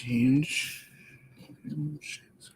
change. Oh, shit, sorry.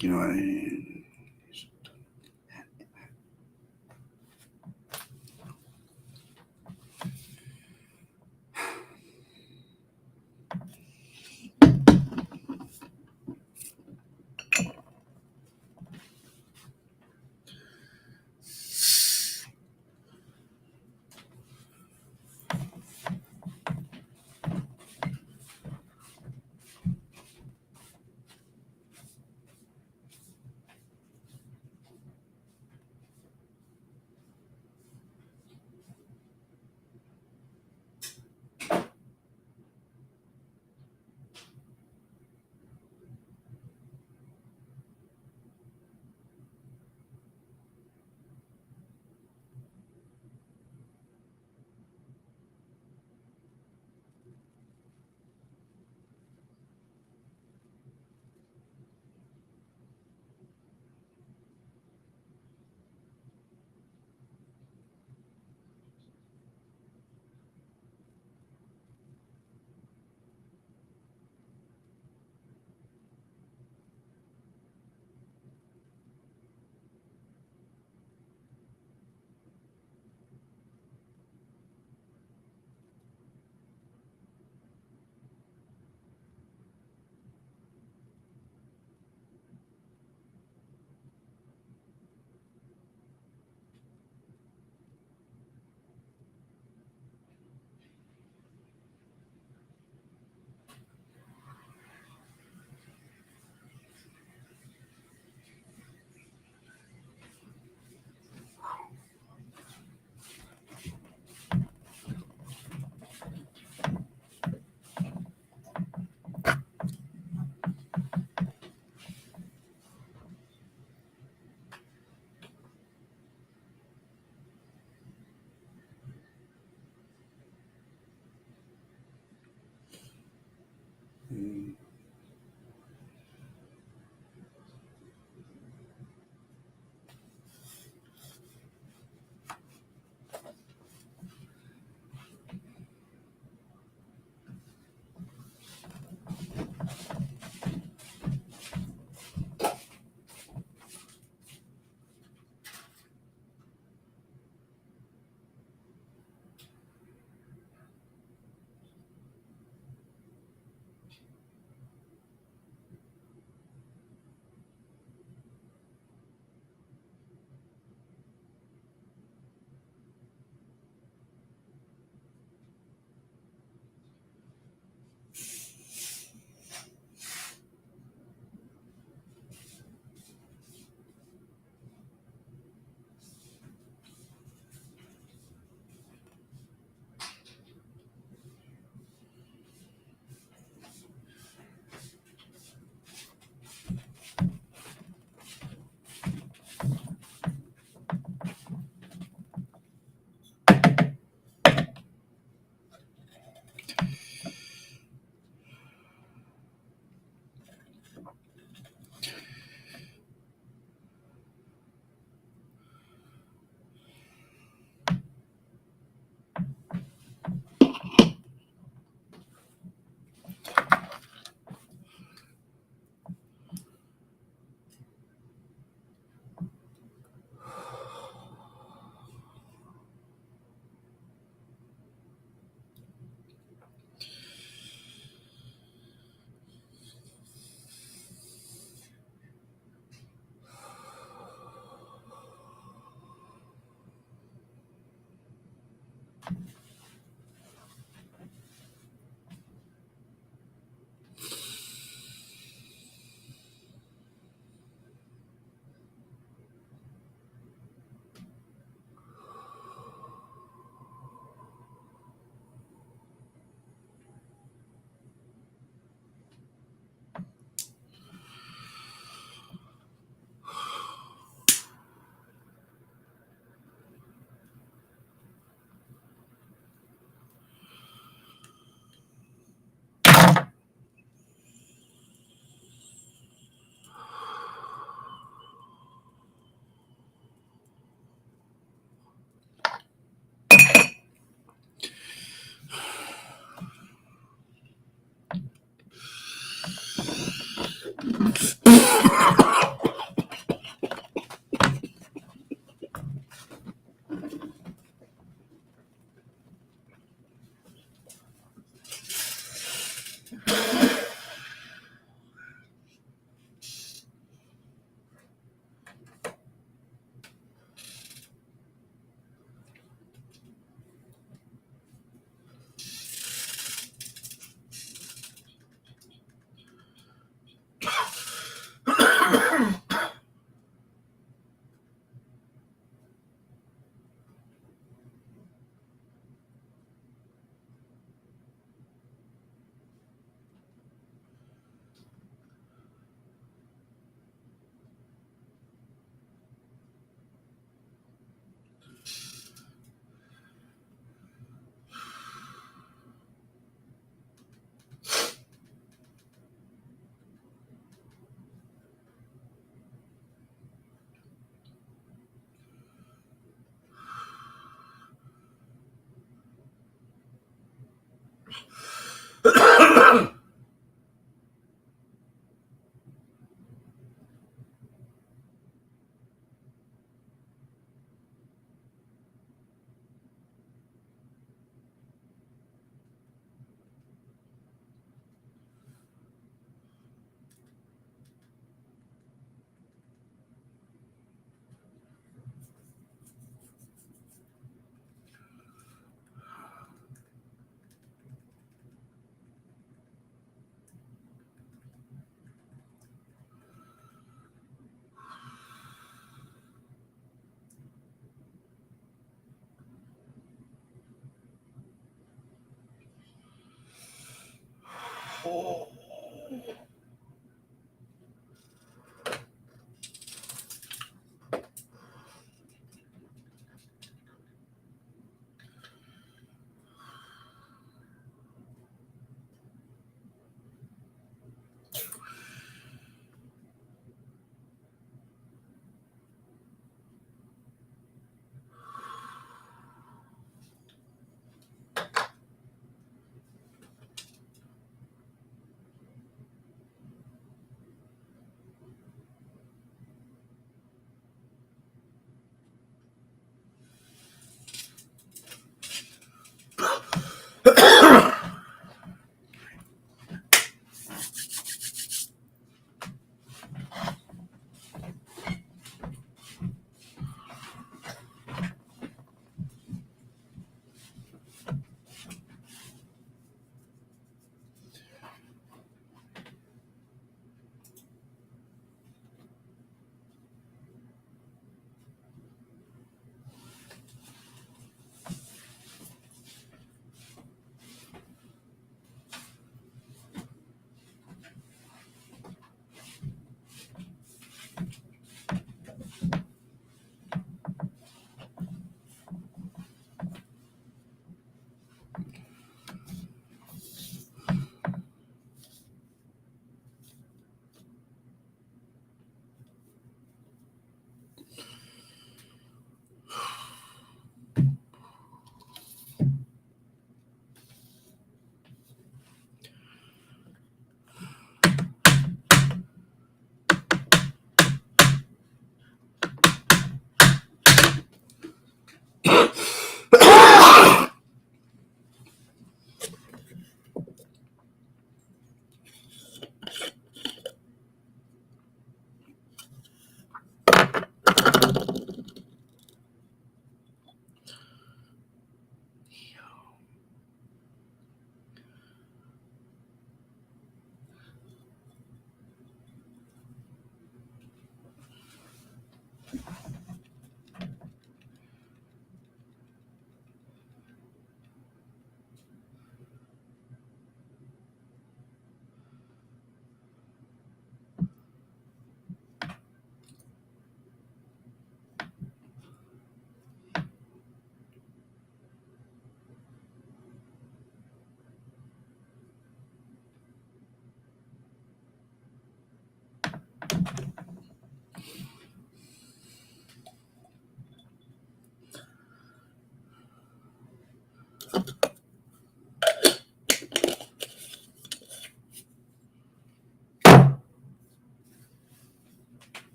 You know what I mean?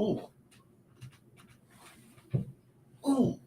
Oh, oh.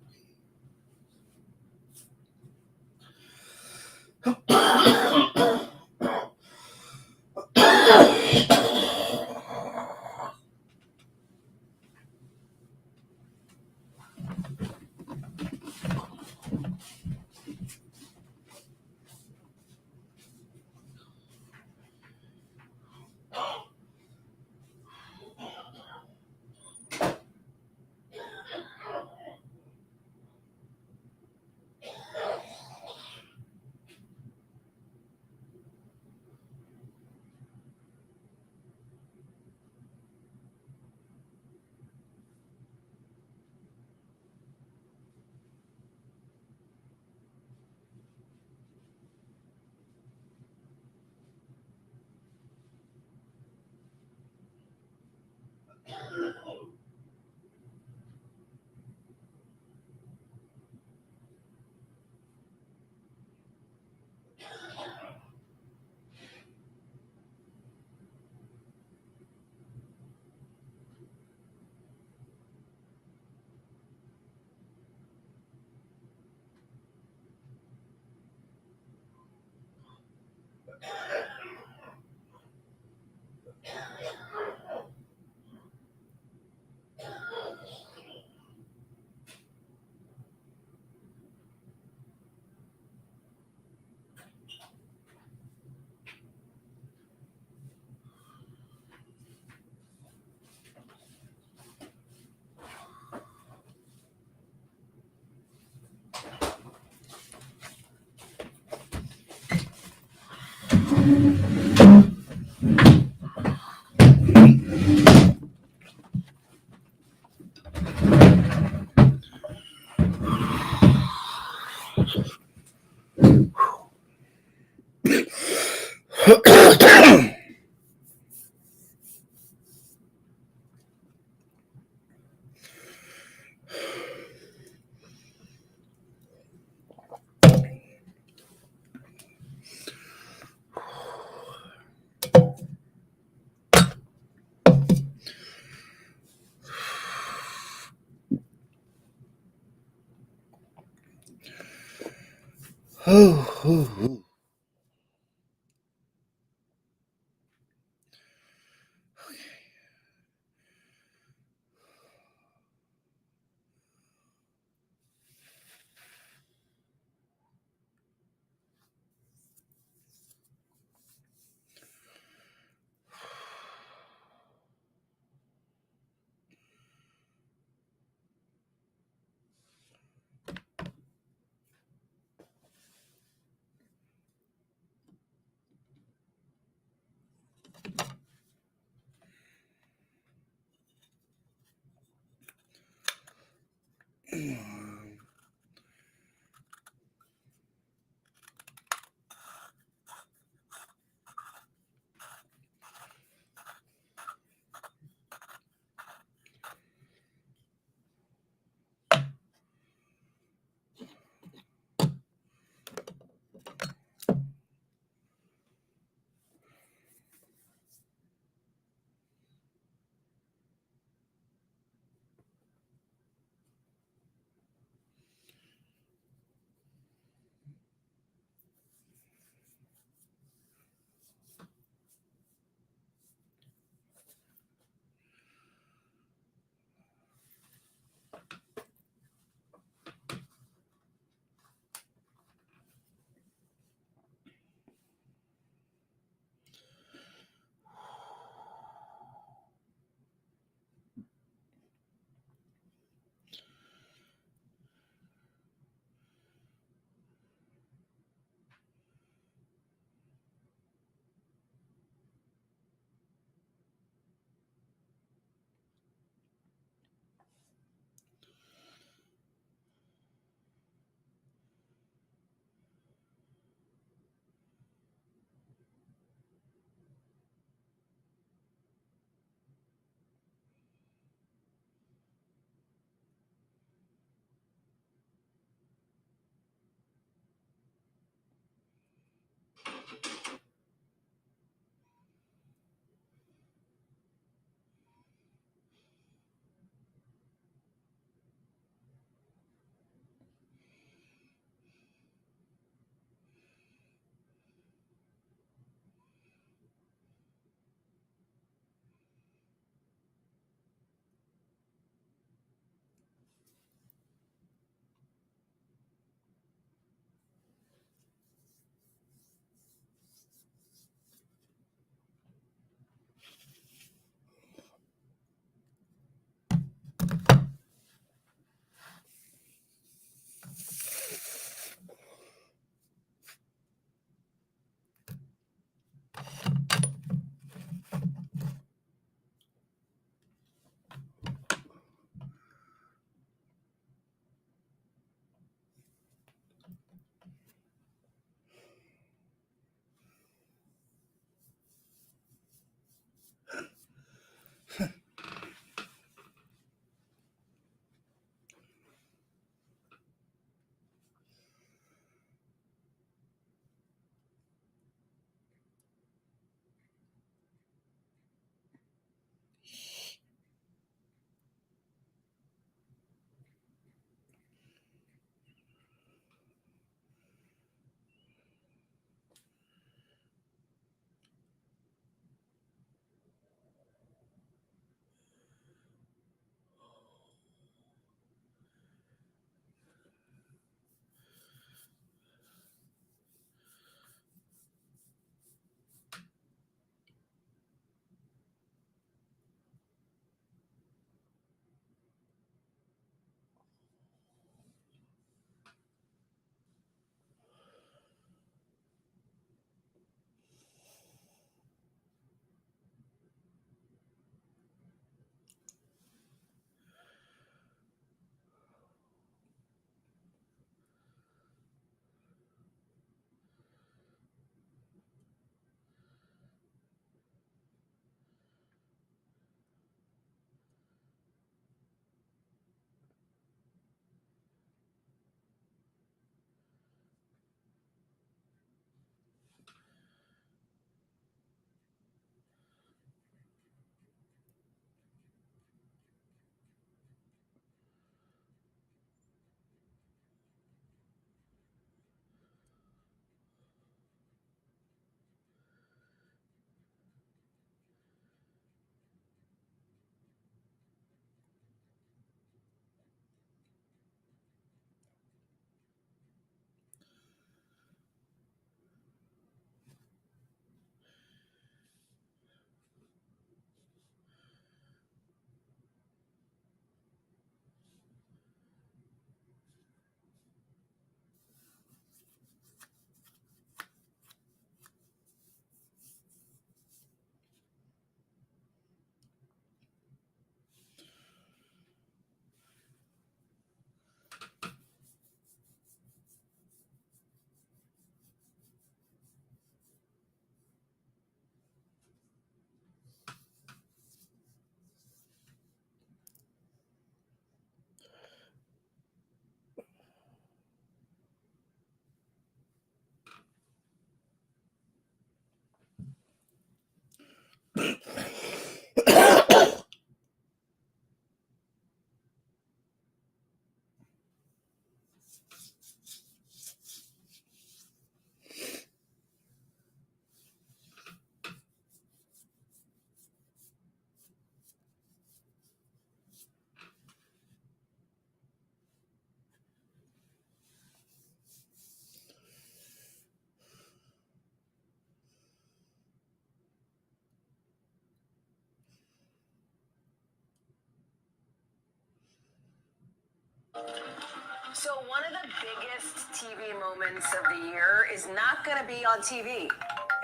So one of the biggest TV moments of the year is not going to be on TV,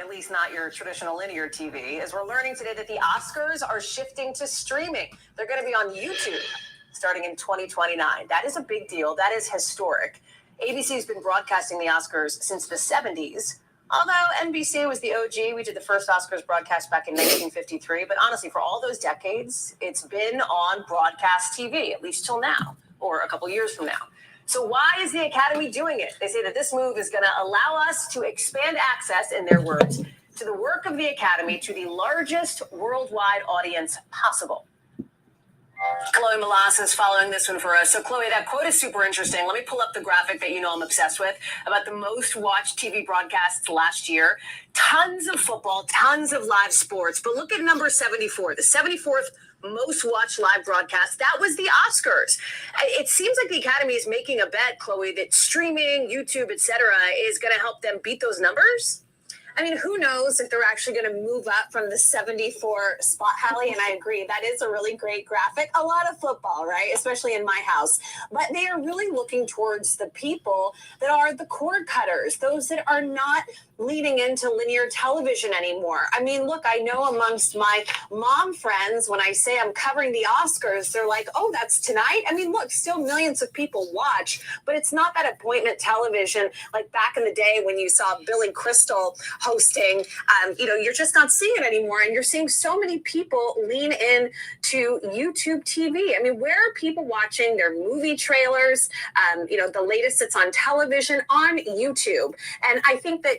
at least not your traditional linear TV, as we're learning today that the Oscars are shifting to streaming. They're going to be on YouTube starting in 2029. That is a big deal. That is historic. ABC has been broadcasting the Oscars since the 70s. Although NBC was the OG, we did the first Oscars broadcast back in 1953. But honestly, for all those decades, it's been on broadcast TV, at least till now, or a couple years from now. So why is the Academy doing it? They say that this move is going to allow us to expand access, in their words, to the work of the Academy to the largest worldwide audience possible. Chloe Malas is following this one for us. So, Chloe, that quote is super interesting. Let me pull up the graphic that you know I'm obsessed with about the most watched TV broadcasts last year. Tons of football, tons of live sports. But look at number 74, the 74th most watched live broadcast. That was the Oscars. It seems like the Academy is making a bet, Chloe, that streaming, YouTube, etc., is going to help them beat those numbers. I mean, who knows if they're actually going to move up from the 74 spot, Hallie, and I agree. That is a really great graphic. A lot of football, right? Especially in my house. But they are really looking towards the people that are the cord cutters, those that are not leading into linear television anymore. I mean, look, I know amongst my mom friends, when I say I'm covering the Oscars, they're like, oh, that's tonight? I mean, look, still millions of people watch, but it's not that appointment television like back in the day when you saw Billy Crystal hosting. You're just not seeing it anymore, and you're seeing so many people lean in to YouTube TV. I mean, where are people watching their movie trailers? The latest that's on television on YouTube. And I think that,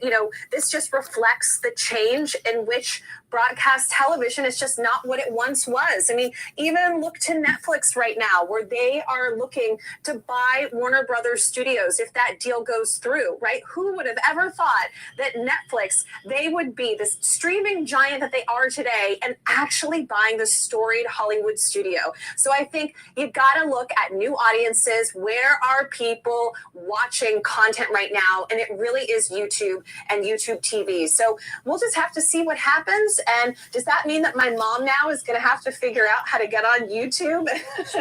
this just reflects the change in which broadcast television is just not what it once was. I mean, even look to Netflix right now, where they are looking to buy Warner Brothers Studios if that deal goes through, right? Who would have ever thought that Netflix, they would be this streaming giant that they are today and actually buying the storied Hollywood studio? So I think you've got to look at new audiences. Where are people watching content right now? And it really is YouTube and YouTube TV. So we'll just have to see what happens. And does that mean that my mom now is going to have to figure out how to get on YouTube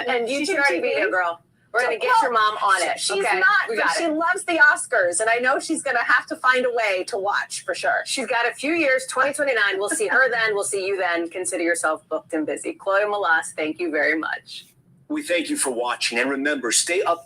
and YouTube TV? Girl. We're going to get your mom on it. She's not, but she loves the Oscars, and I know she's going to have to find a way to watch for sure. She's got a few years, 2029. We'll see her then. We'll see you then. Consider yourself booked and busy. Chloe Malas, thank you very much. We thank you for watching, and remember, stay up.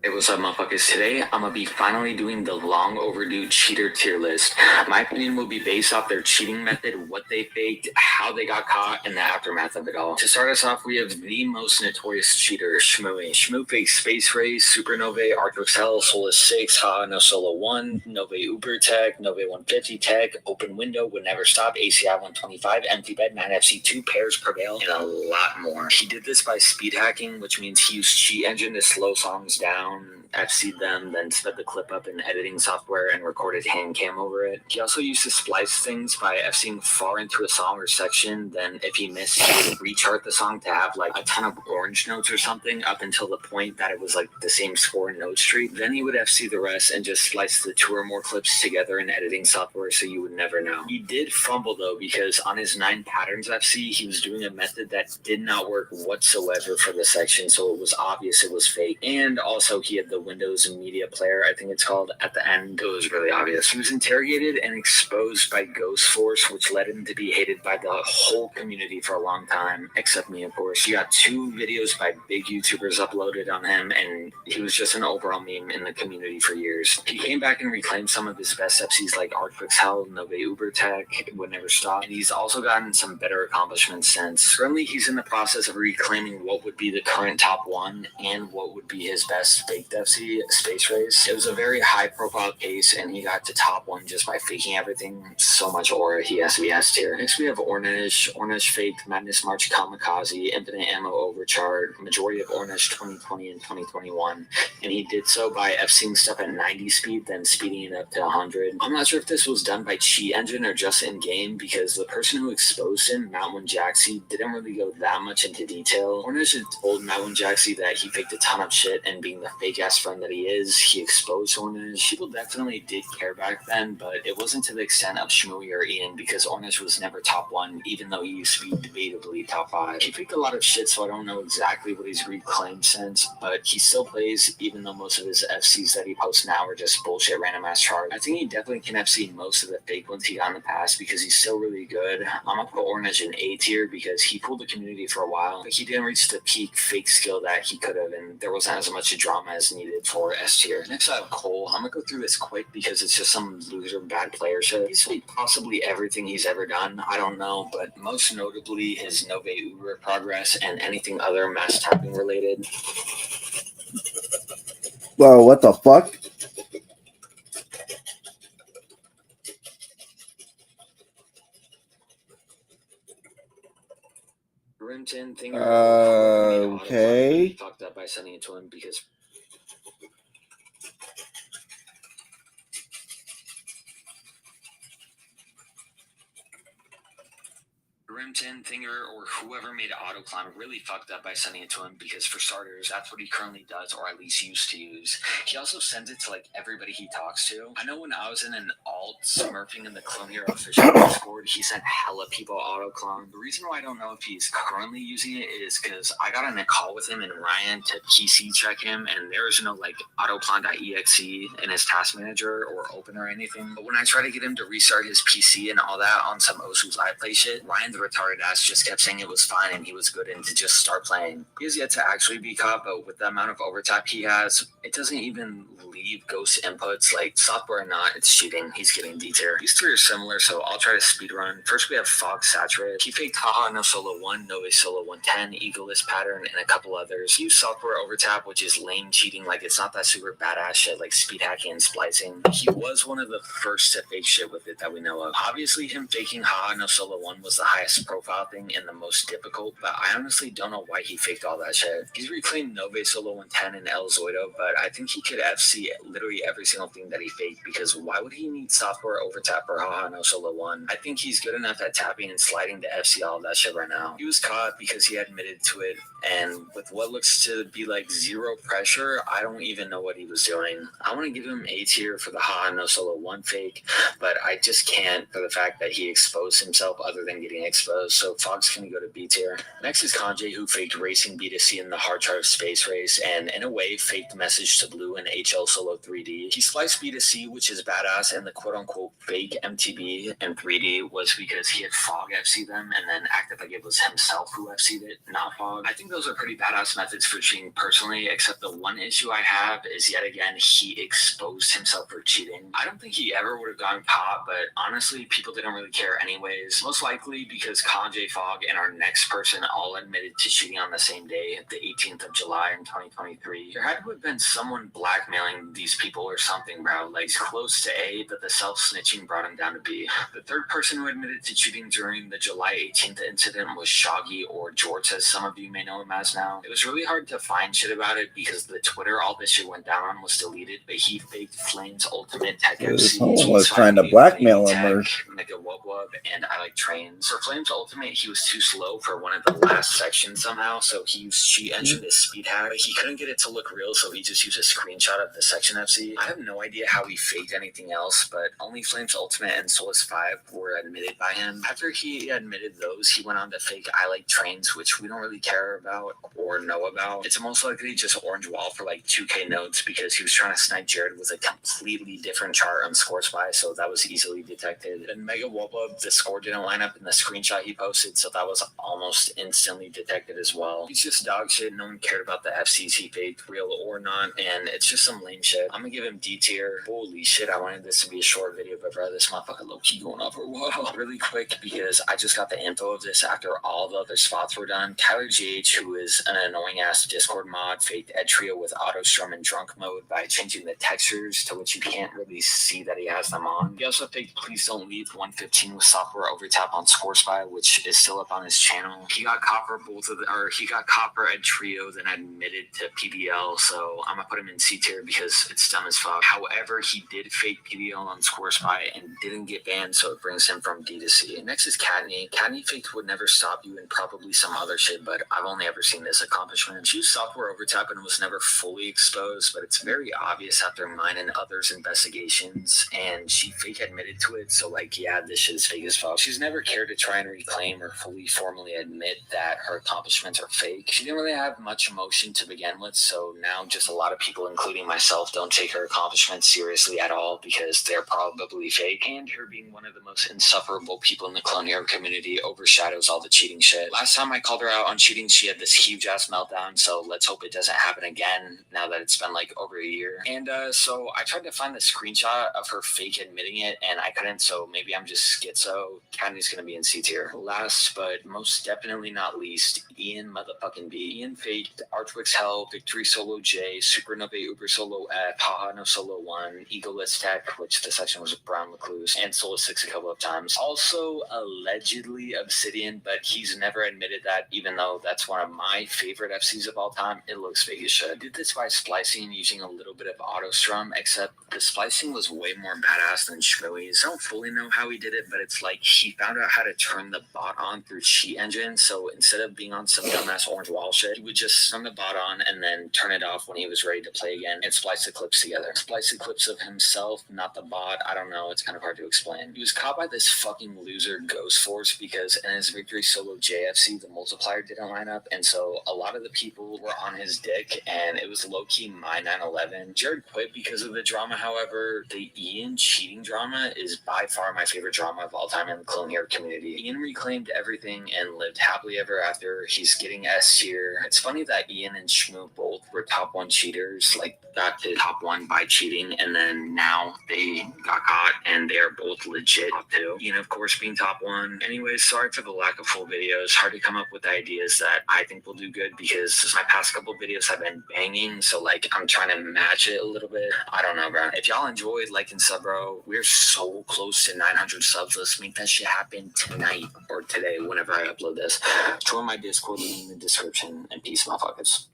Hey, what's up, motherfuckers? Today, I'm gonna be finally doing the long overdue cheater tier list. My opinion will be based off their cheating method, what they faked, how they got caught, and the aftermath of it all. To start us off, we have the most notorious cheater, Shmoo. Shmoo faked Space Race, Supernovae, Arctoxel, Solus 6, Ha No Solo 1, Nove Uber Tech, Nove 150 Tech, Open Window, Would Never Stop, ACI 125, Empty Bed, Mad FC2, Pairs Prevail, and a lot more. He did this by speed hacking, which means he used Cheat Engine to slow songs down, FC'd them, then sped the clip up in editing software and recorded hand cam over it. He also used to splice things by FC'ing far into a song or section, then if he missed, he would rechart the song to have like a ton of orange notes or something up until the point that it was like the same score in note street. Then he would FC the rest and just slice the 2 or more clips together in editing software so you would never know. He did fumble though, because on his 9 patterns FC, he was doing a method that did not work whatsoever for the section, so it was obvious it was fake. And also he had the Windows Media Player, I think it's called, at the end. It was really obvious. He was interrogated and exposed by Ghost Force, which led him to be hated by the whole community for a long time, except me, of course. He got 2 videos by big YouTubers uploaded on him, and he was just an overall meme in the community for years. He came back and reclaimed some of his best FCs like Artfix Hell, Nove Ubertech, Would Never Stop, and he's also gotten some better accomplishments since. Currently, he's in the process of reclaiming what would be the current top 1 and what would be his best faked FC, Space Race. It was a very high profile case, and he got to top 1 just by faking everything. So much aura, he has to be S tier. Next we have Ornish faked Madness March Kamikaze, Infinite Ammo Overchart, majority of Ornish 2020 and 2021, and he did so by FCing stuff at 90 speed, then speeding it up to 100. I'm not sure if this was done by cheat engine or just in game, because the person who exposed him, Mountain Jaxie, didn't really go that much into detail. Ornish had told Mountain Jaxie that he faked a ton of shit, and being the fake ass friend that he is, he exposed Ornish. People definitely did care back then, but it wasn't to the extent of Shmooey or Ian, because Ornish was never top 1, even though he used to be debatably top 5. He faked a lot of shit, so I don't know exactly what he's reclaimed since, but he still plays, even though most of his FCs that he posts now are just bullshit random ass charts. I think he definitely can FC most of the fake ones he got in the past, because he's still really good. I'm gonna put Ornish in A tier because he pulled the community for a while, but he didn't reach the peak fake skill that he could have, and there wasn't as much drama as needed for S tier. Next I have Cole. I'm gonna go through this quick because it's just some loser bad player shit. He's faked possibly everything he's ever done. I don't know, but most notably his Nove Uber progress and anything other mass tapping related. Well, what the fuck? Rimton thing. Okay. Fucked up by sending it to him because. Rimton, Thinger, or whoever made Autoclimb really fucked up by sending it to him, because for starters, that's what he currently does, or at least used to use. He also sends it to like everybody he talks to. I know when I was in an alt smurfing in the Clone Hero official Discord, he sent hella people Autoclimb. The reason why I don't know if he's currently using it is because I got on a call with him and Ryan to PC check him, and there was no like autoclimb.exe in his task manager or open or anything. But when I tried to get him to restart his PC and all that on some Osu's live play shit, Ryan's retarded ass just kept saying it was fine and he was good and to just start playing. He has yet to actually be caught, but with the amount of overtap he has, it doesn't even leave ghost inputs. Like, software or not, it's cheating. He's getting D tier. These 3 are similar, so I'll try to speedrun. First we have Fog Saturated. He faked Haha No Solo 1, Nove Solo 110, Eagoless Pattern, and a couple others. He used software overtap, which is lame cheating. Like, it's not that super badass shit like speed hacking and splicing. He was one of the first to fake shit with it that we know of. Obviously him faking Haha No Solo 1 was the highest profile thing and the most difficult, but I honestly don't know why he faked all that shit. He's reclaimed Nove Solo 110 and El Zoido, but I think he could FC literally every single thing that he faked, because why would he need software overtap or Haha No Solo 1? I think he's good enough at tapping and sliding to FC all that shit right now. He was caught because he admitted to it, and with what looks to be like 0 pressure, I don't even know what he was doing. I want to give him A tier for the Haha No Solo 1 fake, but I just can't for the fact that he exposed himself other than getting exposed, so Fox can go to B tier. Next is Kanji, who faked racing B2C in the hard chart of Space Race, and in a way faked Message to Blue in HL Solo 3D. He spliced B2C, which is badass, and the quote-unquote fake MTB and 3D was because he had Fog FC them and then acted like it was himself who FC'd it, not Fog. I think those are pretty badass methods for cheating personally, except the one issue I have is, yet again, he exposed himself for cheating. I don't think he ever would have gotten caught, but honestly, people didn't really care anyways, most likely because Kanye Fogg, and our next person all admitted to cheating on the same day, the 18th of July in 2023. There had to have been someone blackmailing these people or something, bro. Like close to A, but the self-snitching brought him down to B. The third person who admitted to cheating during the July 18th incident was Shaggy, or George as some of you may know him as now. It was really hard to find shit about it because the Twitter all this shit went down on was deleted, but he faked Flame's Ultimate Tech FC. Someone was trying to blackmail him or Mega Wub and I Like Trains. For Flame's Ultimate, he was too slow for one of the last sections somehow, so he used cheat engine as speed hack. He couldn't get it to look real, so he just used a screenshot of the section FC. I have no idea how he faked anything else, but only Flame's Ultimate and Solus 5 were admitted by him. After he admitted those, he went on to fake I Like Trains, which we don't really care about or know about. It's most likely just orange wall for like 2K notes because he was trying to snipe Jared with a completely different chart on Score Spy, so that was easily detected. Then Mega Wubba, the score didn't line up in the screenshot he posted, so that was almost instantly detected as well. He's just dog shit. No one cared about the FCs he faked, real or not, and it's just some lame shit. I'm gonna give him D tier. Holy shit, I wanted this to be a short video, but bro, this motherfucker low-key going off for a while. Really quick, because I just got the info of this after all the other spots were done. Tyler GH, who is an annoying ass Discord mod, faked Ed Trio with auto strum and drunk mode by changing the textures to which you can't really see that he has them on. He also faked Please Don't Leave 115 with software overtap on Score Spy, which is still up on his channel. He got copper Ed Trio, then admitted to PBL, so I'm gonna put him in C tier because it's dumb as fuck. However, he did fake PBL on Score Spy and didn't get banned, so it brings him from D to C. Next is Katney. Katney faked Would Never Stop You and probably some other shit, but I've only ever seen this accomplishment. She used software overtap and was never fully exposed, but it's very obvious after mine and others' investigations, and she fake admitted to it, so like, yeah, this shit is fake as fuck. She's never cared to try and reclaim or fully formally admit that her accomplishments are fake. She didn't really have much emotion to begin with, so now just a lot of people, including myself, don't take her accomplishments seriously at all because they're probably fake, and her being one of the most insufferable people in the clone hero community overshadows all the cheating shit. Last time I called her out on cheating, she had this huge ass meltdown, so let's hope it doesn't happen again now that it's been like over a year. And so I tried to find the screenshot of her fake admitting it, and I couldn't, so maybe I'm just schizo. Candy's gonna be in C tier. Last but most definitely not least, Ian motherfucking B. Ian faked Archwick's Hell, Victory Solo J, Supernova Uber Solo F, Haha No Solo 1, Egoless Tech, which the section was Brown Recluse, and Solo 6 a couple of times. Also allegedly Obsidian, but he's never admitted that, even though that's one of my favorite FCs of all time. It looks fake as shit. Did this by splicing using a little bit of auto strum, except the splicing was way more badass than Shmooey's. I don't fully know how he did it, but it's like he found out how to turn the bot on through cheat engine, so instead of being on some dumbass orange wall shit, he would just turn the bot on and then turn it off when he was ready to play again and splice the clips together. Splice the clips of himself, not the bot. I don't know, it's kind of hard to explain. He was caught by this fucking loser Ghost Force because in his Victory Solo JFC, the multiplier didn't line up, and so a lot of the people were on his dick, and it was low-key my 9/11. Jared quit because of the drama, however. The Ian cheating drama is by far my favorite drama of all time in the clone hero community. Ian reclaimed everything and lived happily ever after. He's getting S tier. It's funny that Ian and Shmoo both were top 1 cheaters, like got to top 1 by cheating, and then now they got caught and they're both legit top 2. Ian, of course, being top 1. Anyways, sorry for the lack of full videos. Hard to come up with ideas that I think will do good because my past couple videos have been banging, so like I'm trying to match it a little bit. I don't know, bro. If y'all enjoyed, like and sub, bro. We're so close to 900 subs. Let's make that shit happen tonight or today, whenever I upload this. Join my Discord link in the description, and peace, motherfuckers.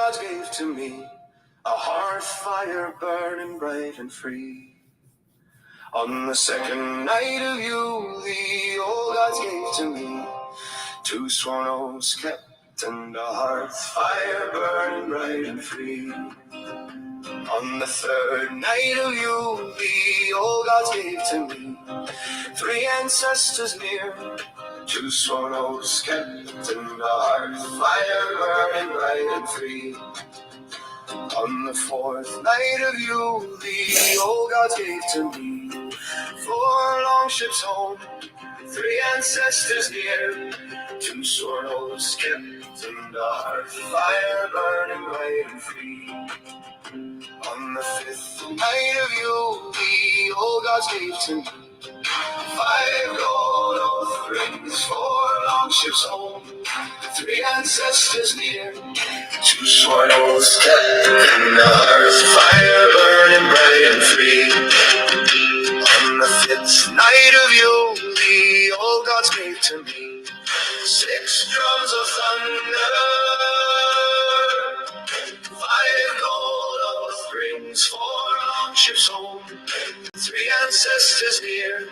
God gave to me, a hearth fire burning bright and free. On the second night of you, the old gods gave to me 2 sworn oaths kept and a hearth fire burning bright and free. On the third night of you, the old gods gave to me 3 ancestors near, 2 sworn oaths kept and a hearth fire burning bright and free. On the fourth night of you, the old gods gave to me 4 long ships home, 3 ancestors near, 2 sworn oaths kept and a hearth fire burning bright and free. On the 5th night of you, the old gods gave to me 5 gold oath rings, 4 long ships home, 3 ancestors near, 2 sworn oaths kept and a hearth fire burning bright and free. On the 5th night of you, the old gods gave to me 6 drums of thunder, 5 gold oath rings, 4 long ships home, 3 ancestors near,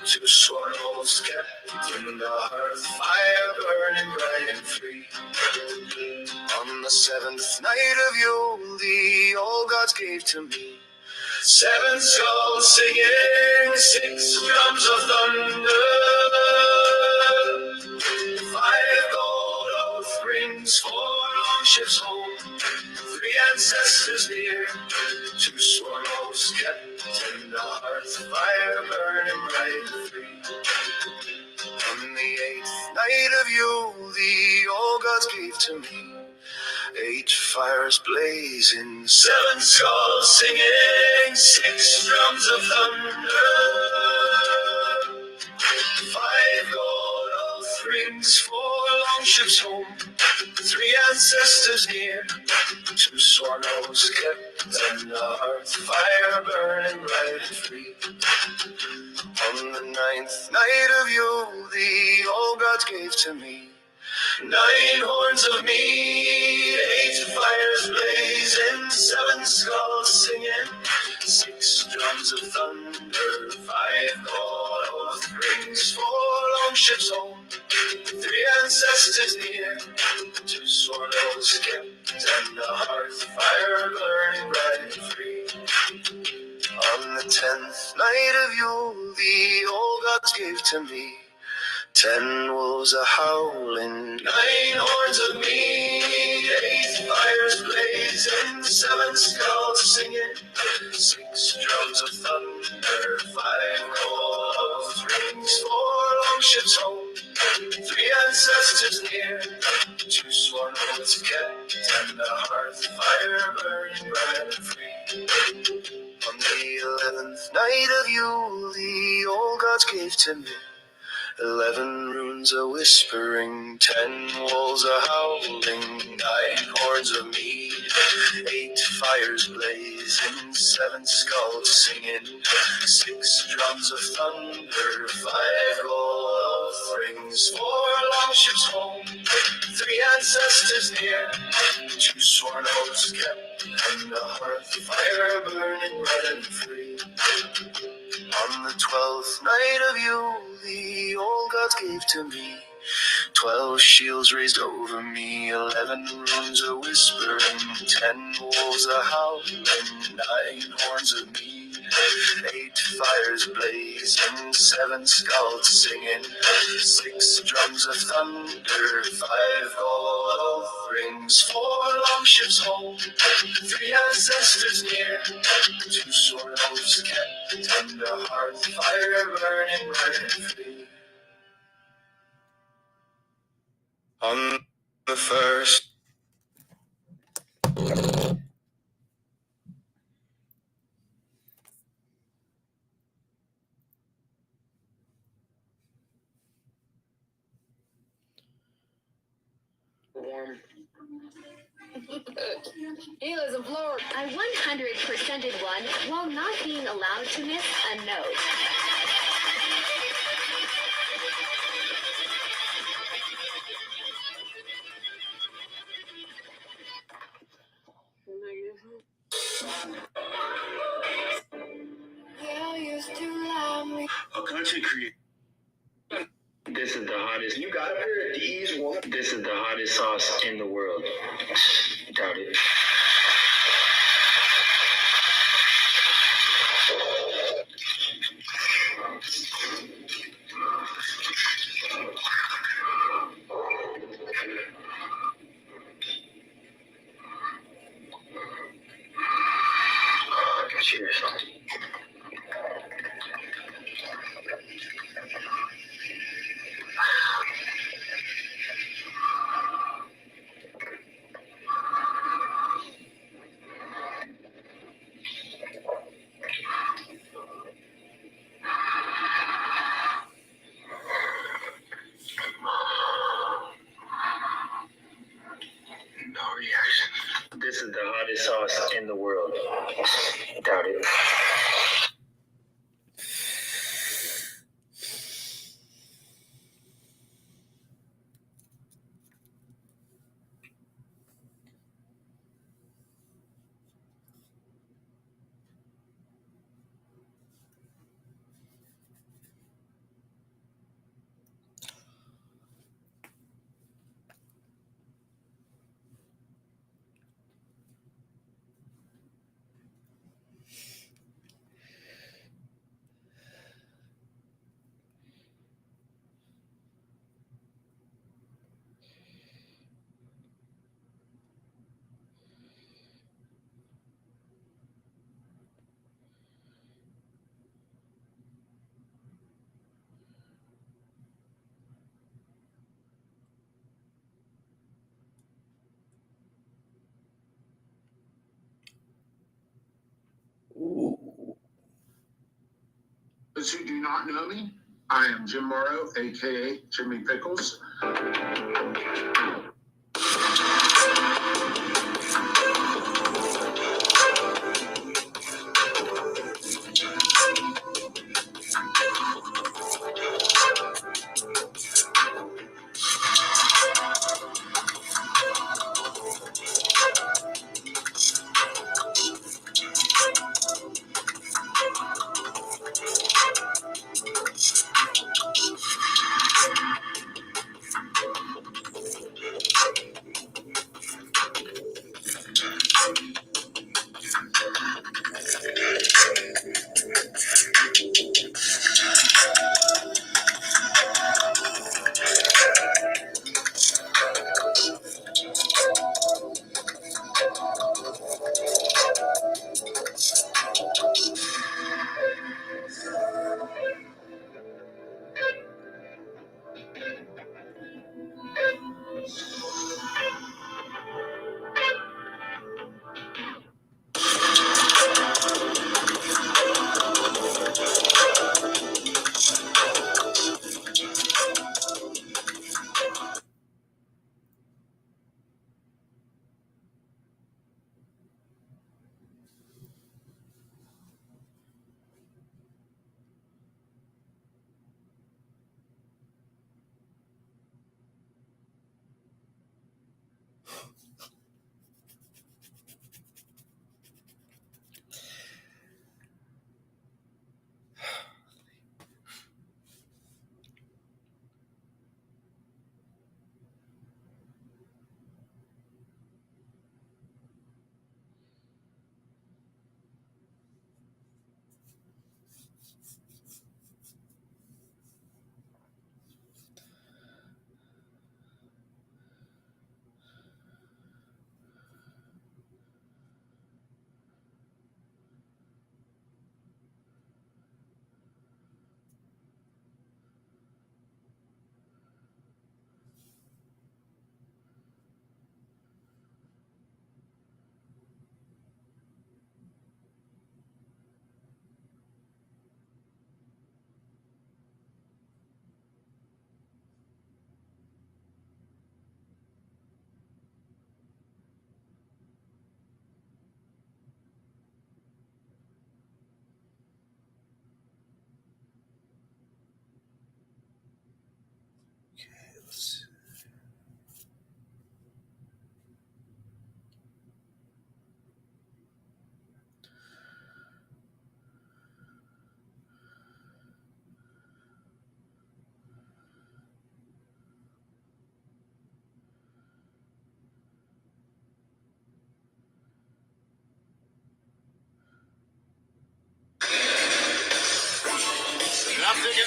2 sworn oaths kept and a hearth fire burning bright and free. On the 7th night of you, the old gods gave to me 7 skulls singing, 6 drums of thunder, 5 gold oath rings, 4 long ships home, 3 ancestors near, 2 sworn oaths kept and a hearth fire burning bright and free. On the 8th night of you, the old gods gave to me 8 fires blazing, 7 skulls singing, 6 drums of thunder, 5 gold oath rings, 4 long ships home, 3 ancestors near, 2 sworn oaths kept and a hearth fire burning bright and free. On the 9th night of you, the old gods gave to me 9 horns of meat, 8 fires blazing, 7 skulls singing, 6 drums of thunder, 5 gold oath rings, 4 long ships home, 3 ancestors near, 2 sworn oaths kept and a hearth fire burning bright and free. On the 10th night of you, the old gods gave to me 10 wolves a howling, 9 horns of meat, 8 fires blazing, 7 skulls singing, 6 drums of thunder, 5 gold oath rings, 4 long ships home, 3 ancestors near, 2 sworn oaths kept and a hearth fire burning bright and free. On the 11th night of you, the old gods gave to me 11 runes a whispering, 10 wolves a howling, 9 horns of mead, 8 fires blazing, 7 skulls singing, 6 drums of thunder, 5 gold oath rings, 4 long ships home, 3 ancestors near, 2 sworn oaths kept and a hearth fire burning red and free. On the 12th night of you, the old gods gave to me 12 shields raised over me, 11 runes a whispering, 10 wolves a howling, 9 horns of mead, 8 fires blazing, 7 skulls singing, 6 drums of thunder, 5 gold oath rings, 4 long ships home, 3 ancestors near, 2 sworn oaths kept and a hearth fire burning bright and free. On the first Warm. He lives in Florida. I 100%ed one while not being allowed to miss a note. A content creator. This is the hottest. You got a pair of D's, woman. This is the hottest sauce in the world. Doubt it. Cheers. No reaction. This is the hottest sauce in the world. Doubt it. Those who do not know me, I am Jim Morrow, aka Jimmy Pickles.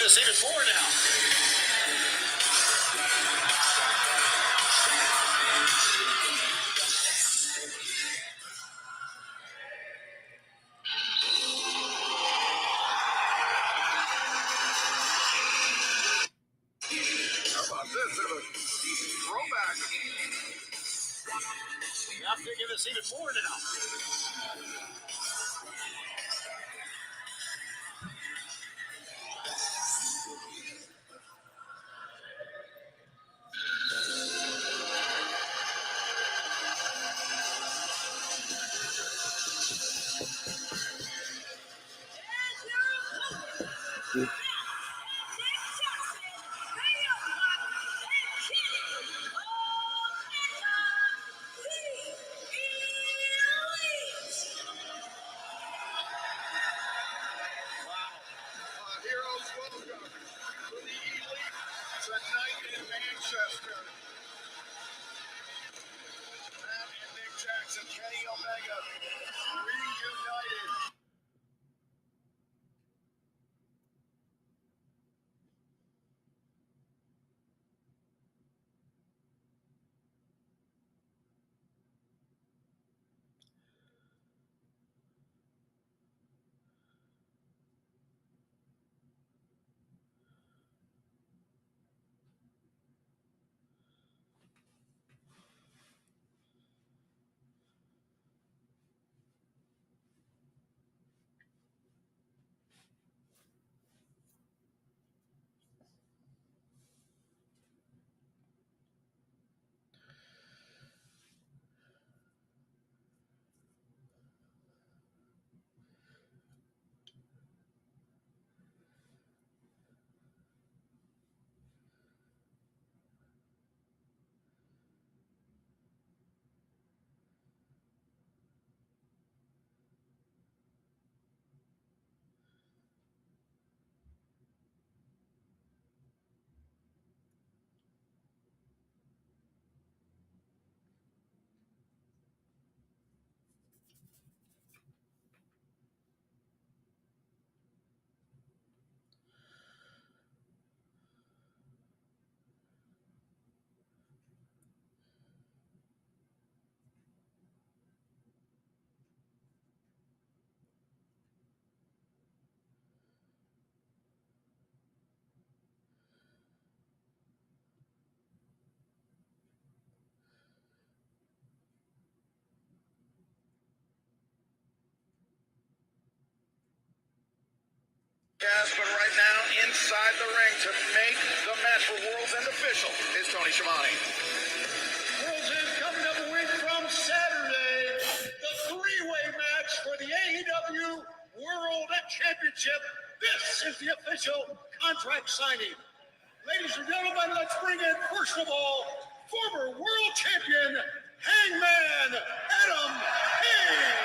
us even more now. How about this? Throwback. I'm thinking this even more now. Heroes welcome to the elite tonight in Manchester. Matt and Nick Jackson, Kenny Omega, reunited. But right now, inside the ring to make the match for World's End official is Tony Schiavone. World's End coming up a week from Saturday, the three-way match for the AEW World Championship. This is the official contract signing. Ladies and gentlemen, let's bring in, first of all, former world champion, Hangman Adam Page.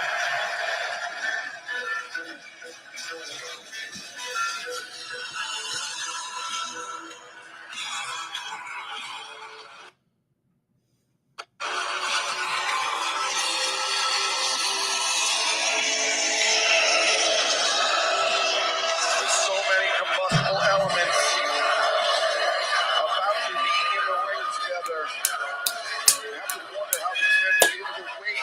There's so many combustible elements about to be in the ring together. You have to wonder how these men will be able to wait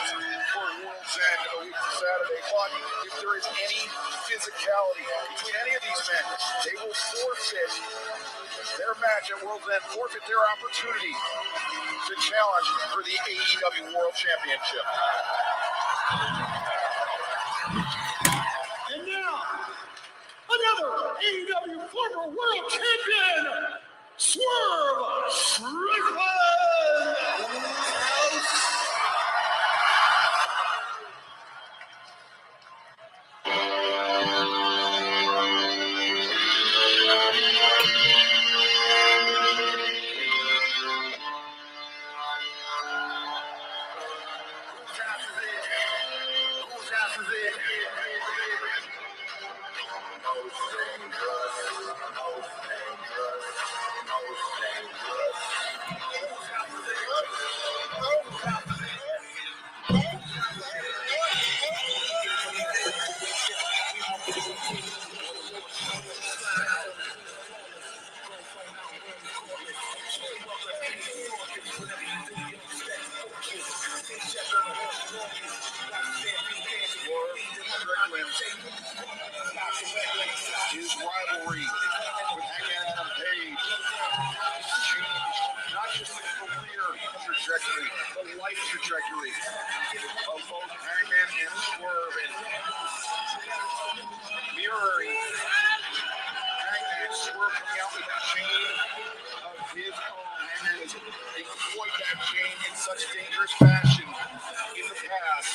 for World's End a week from Saturday. But if there is any physicality between any of these men, they will forfeit their match at World's End, forfeit their opportunity to challenge for the AEW World Championship. And now, another AEW former world champion, Swerve Strickland. of both Hangman and Swerve, and mirroring Hangman, Swerve coming out with a chain of his own. Hangman has employed that chain in such dangerous fashion in the past.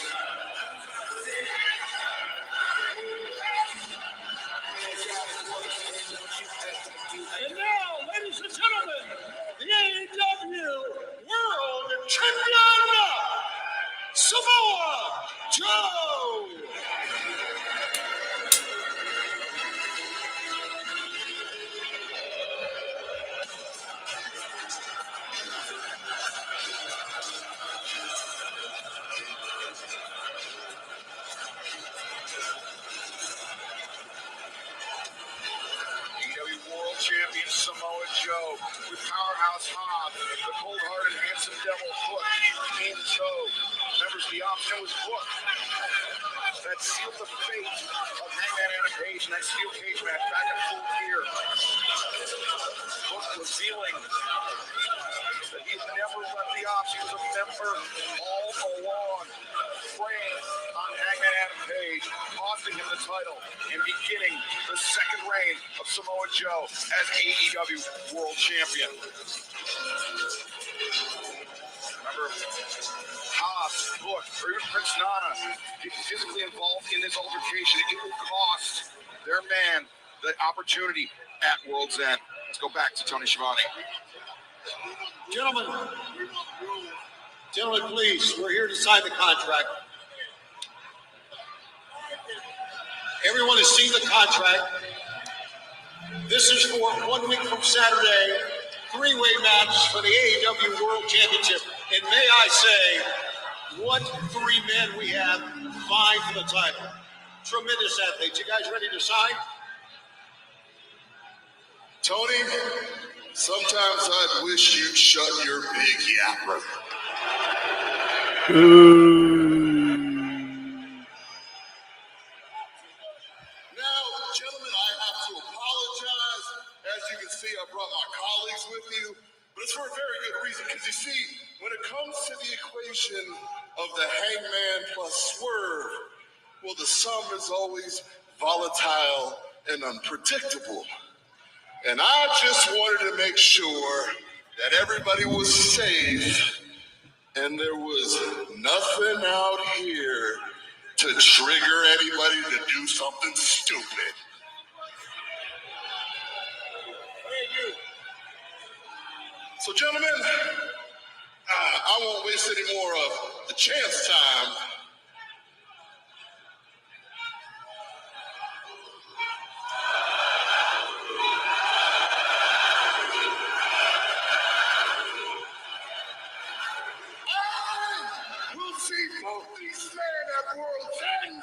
And now, ladies and gentlemen, the AEW World Champion, Samoa Joe! AEW World Champion Samoa Joe with Powerhouse Hobb, the cold-hearted handsome devil Hook in tow. Members of the option was Hook. That sealed the fate of Hangman Adam Page in that steel cage match back in full gear. Hook revealing that he's never left the option. He was a member all along, preying on Hangman Adam Page, costing him the title and beginning the second reign of Samoa Joe as AEW World Champion. Remember, Hobbs, Hook, or even Prince Nana get physically involved in this altercation. It will cost their man the opportunity at World's End. Let's go back to Tony Schiavone. Gentlemen, please, we're here to sign the contract. Everyone has seen the contract. This is for 1 week from Saturday, three-way match for the AEW World Championship. And may I say, what three men we have vying for the title. Tremendous athletes. You guys ready to sign? Tony, sometimes I wish you'd shut your big yapper. Now, gentlemen, I have to apologize. As you can see, I brought my colleagues with you, but it's for a very good reason, because you see, when it comes to the equation of the Hangman plus Swerve, well, the sum is always volatile and unpredictable. And I just wanted to make sure that everybody was safe and there was nothing out here to trigger anybody to do something stupid. So, gentlemen, I won't waste any more of the chance time. We'll see both these men at World's End.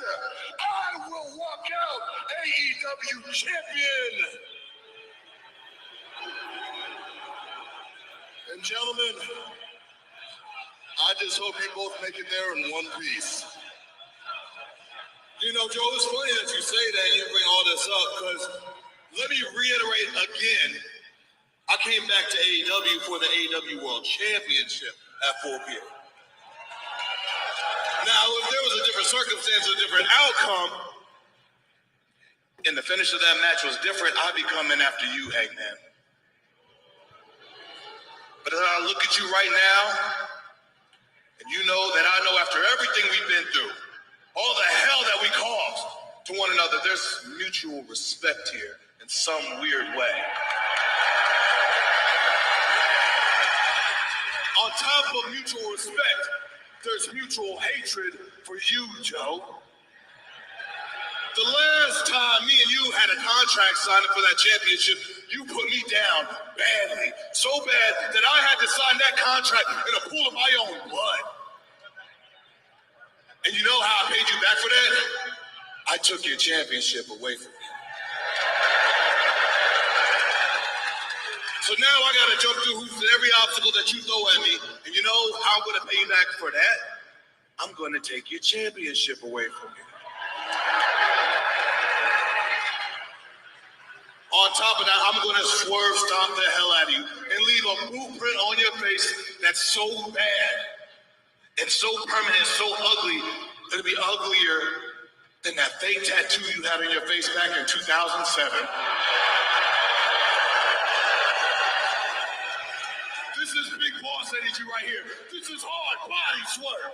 I will walk out AEW champion. And gentlemen, I just hope you both make it there in one piece. You know, Joe, it's funny that you say that and you bring all this up, because let me reiterate again, I came back to AEW for the AEW World Championship at 4 p.m. Now, if there was a different circumstance, a different outcome, and the finish of that match was different, I'd be coming after you, Hangman. But as I look at you right now, and you know that I know after everything we've been through, all the hell that we caused to one another, there's mutual respect here in some weird way. On top of mutual respect, there's mutual hatred for you, Joe. The last time me and you had a contract signed up for that championship, you put me down badly. So bad that I had to sign that contract in a pool of my own blood. And you know how I paid you back for that? I took your championship away from you. So now I gotta jump through hoops at every obstacle that you throw at me. And you know how I'm gonna pay you back for that? I'm gonna take your championship away from you. On top of that, I'm gonna swerve stomp the hell out of you and leave a blueprint on your face that's so bad and so permanent, so ugly, it'll be uglier than that fake tattoo you had on your face back in 2007. This is big boss energy right here. This is hard body swerve.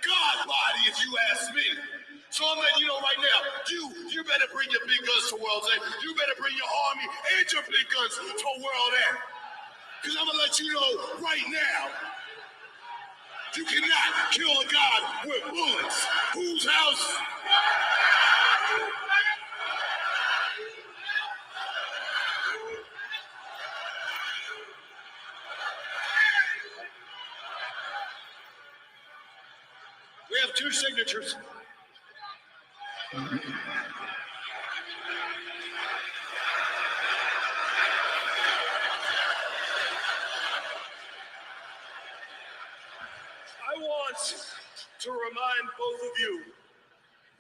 God body, if you ask me. So I'm letting you know right now, you better bring your big guns to World's End. You better bring your army and your big guns to World End. Because I'm going to let you know right now, you cannot kill a god with bullets. Whose house? We have 2 signatures. I want to remind both of you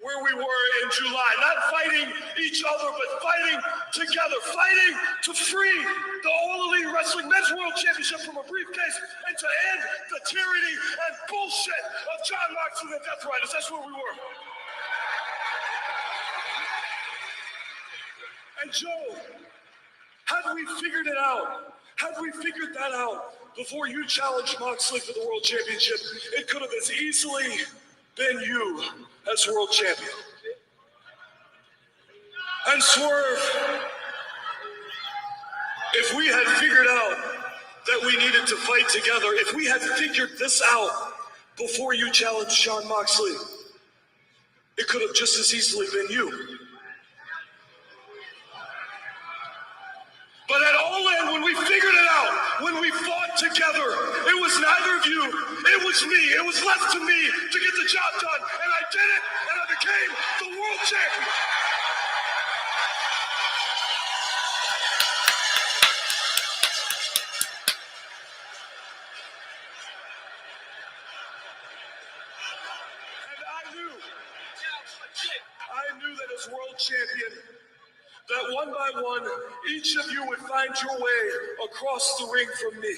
where we were in July, not fighting each other, but fighting together, fighting to free the All Elite Wrestling Men's World Championship from a briefcase and to end the tyranny and bullshit of John Moxley and the Death Riders. That's where we were. And Joe, had we figured it out, had we figured that out before you challenged Moxley for the World Championship, it could have as easily been you as World Champion. And Swerve, if we had figured out that we needed to fight together, if we had figured this out before you challenged Jon Moxley, it could have just as easily been you. But at All In, when we figured it out, when we fought together, it was neither of you, it was me. It was left to me to get the job done. And I did it, and I became the world champion. And I knew that as world champion, that one by one, each of you would find your way across the ring from me.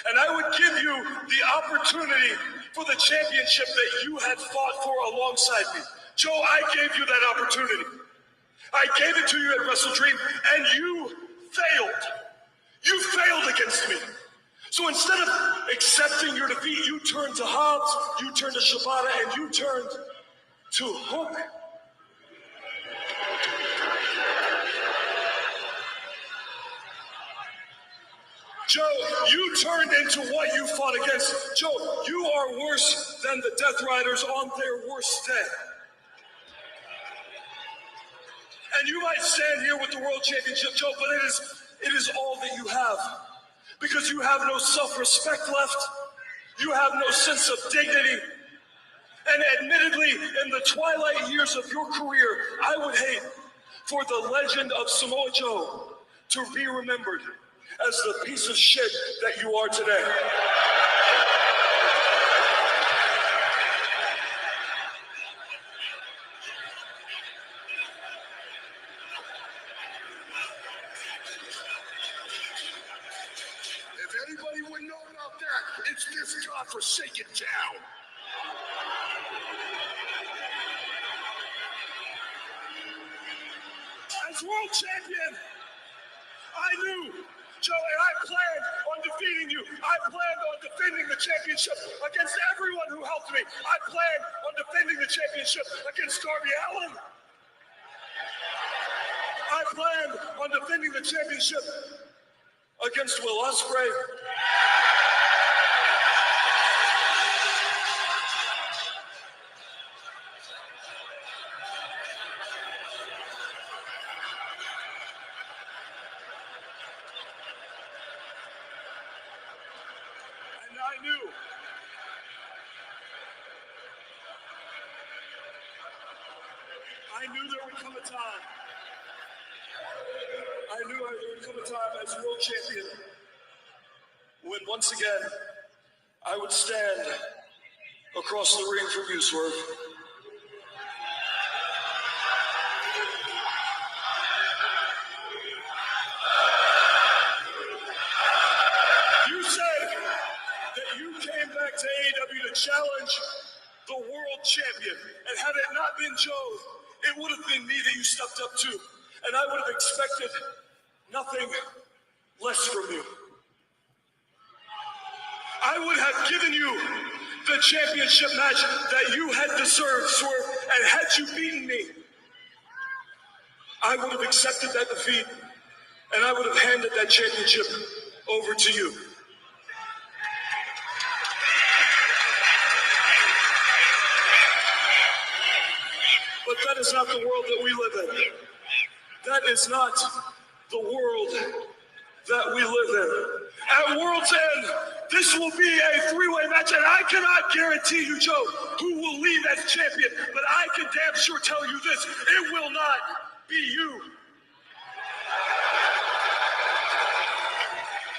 And I would give you the opportunity for the championship that you had fought for alongside me. Joe, I gave you that opportunity. I gave it to you at Wrestle Dream, and you failed. You failed against me. So instead of accepting your defeat, you turned to Hobbs, you turned to Shibata, and you turned to Hook. Joe, you turned into what you fought against. Joe, you are worse than the Death Riders on their worst day. And you might stand here with the World Championship, Joe, but it is all that you have. Because you have no self-respect left. You have no sense of dignity. And admittedly, in the twilight years of your career, I would hate for the legend of Samoa Joe to be remembered as the piece of shit that you are today. If anybody would know about that, it's this godforsaken town. As world champion, I knew, Joe, and I planned on defeating you. I planned on defending the championship against everyone who helped me. I planned on defending the championship against Darby Allin. I planned on defending the championship against Will Ospreay. I knew there would come a time. I knew there would come a time as world champion when once again I would stand across the ring from you, Swerve. You said that you came back to AEW world champion. And had it not been Joe, it would have been me that you stepped up to. And I would have expected nothing less from you. I would have given you the championship match that you had deserved, Swerve, and had you beaten me, I would have accepted that defeat, and I would have handed that championship over to you. But that is not the world that we live in. That is not the world that we live in. At World's End, this will be a three-way match, and I cannot guarantee you, Joe, who will leave as champion, but I can damn sure tell you this, it will not be you.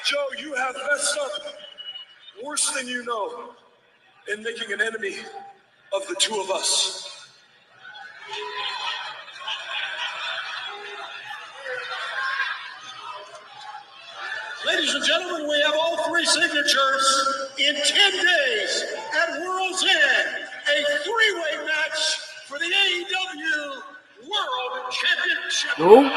Joe, you have messed up worse than you know in making an enemy of the two of us. Ladies and gentlemen, we have all three signatures in 10 days at World's End. A three-way match for the AEW World Championship. Who?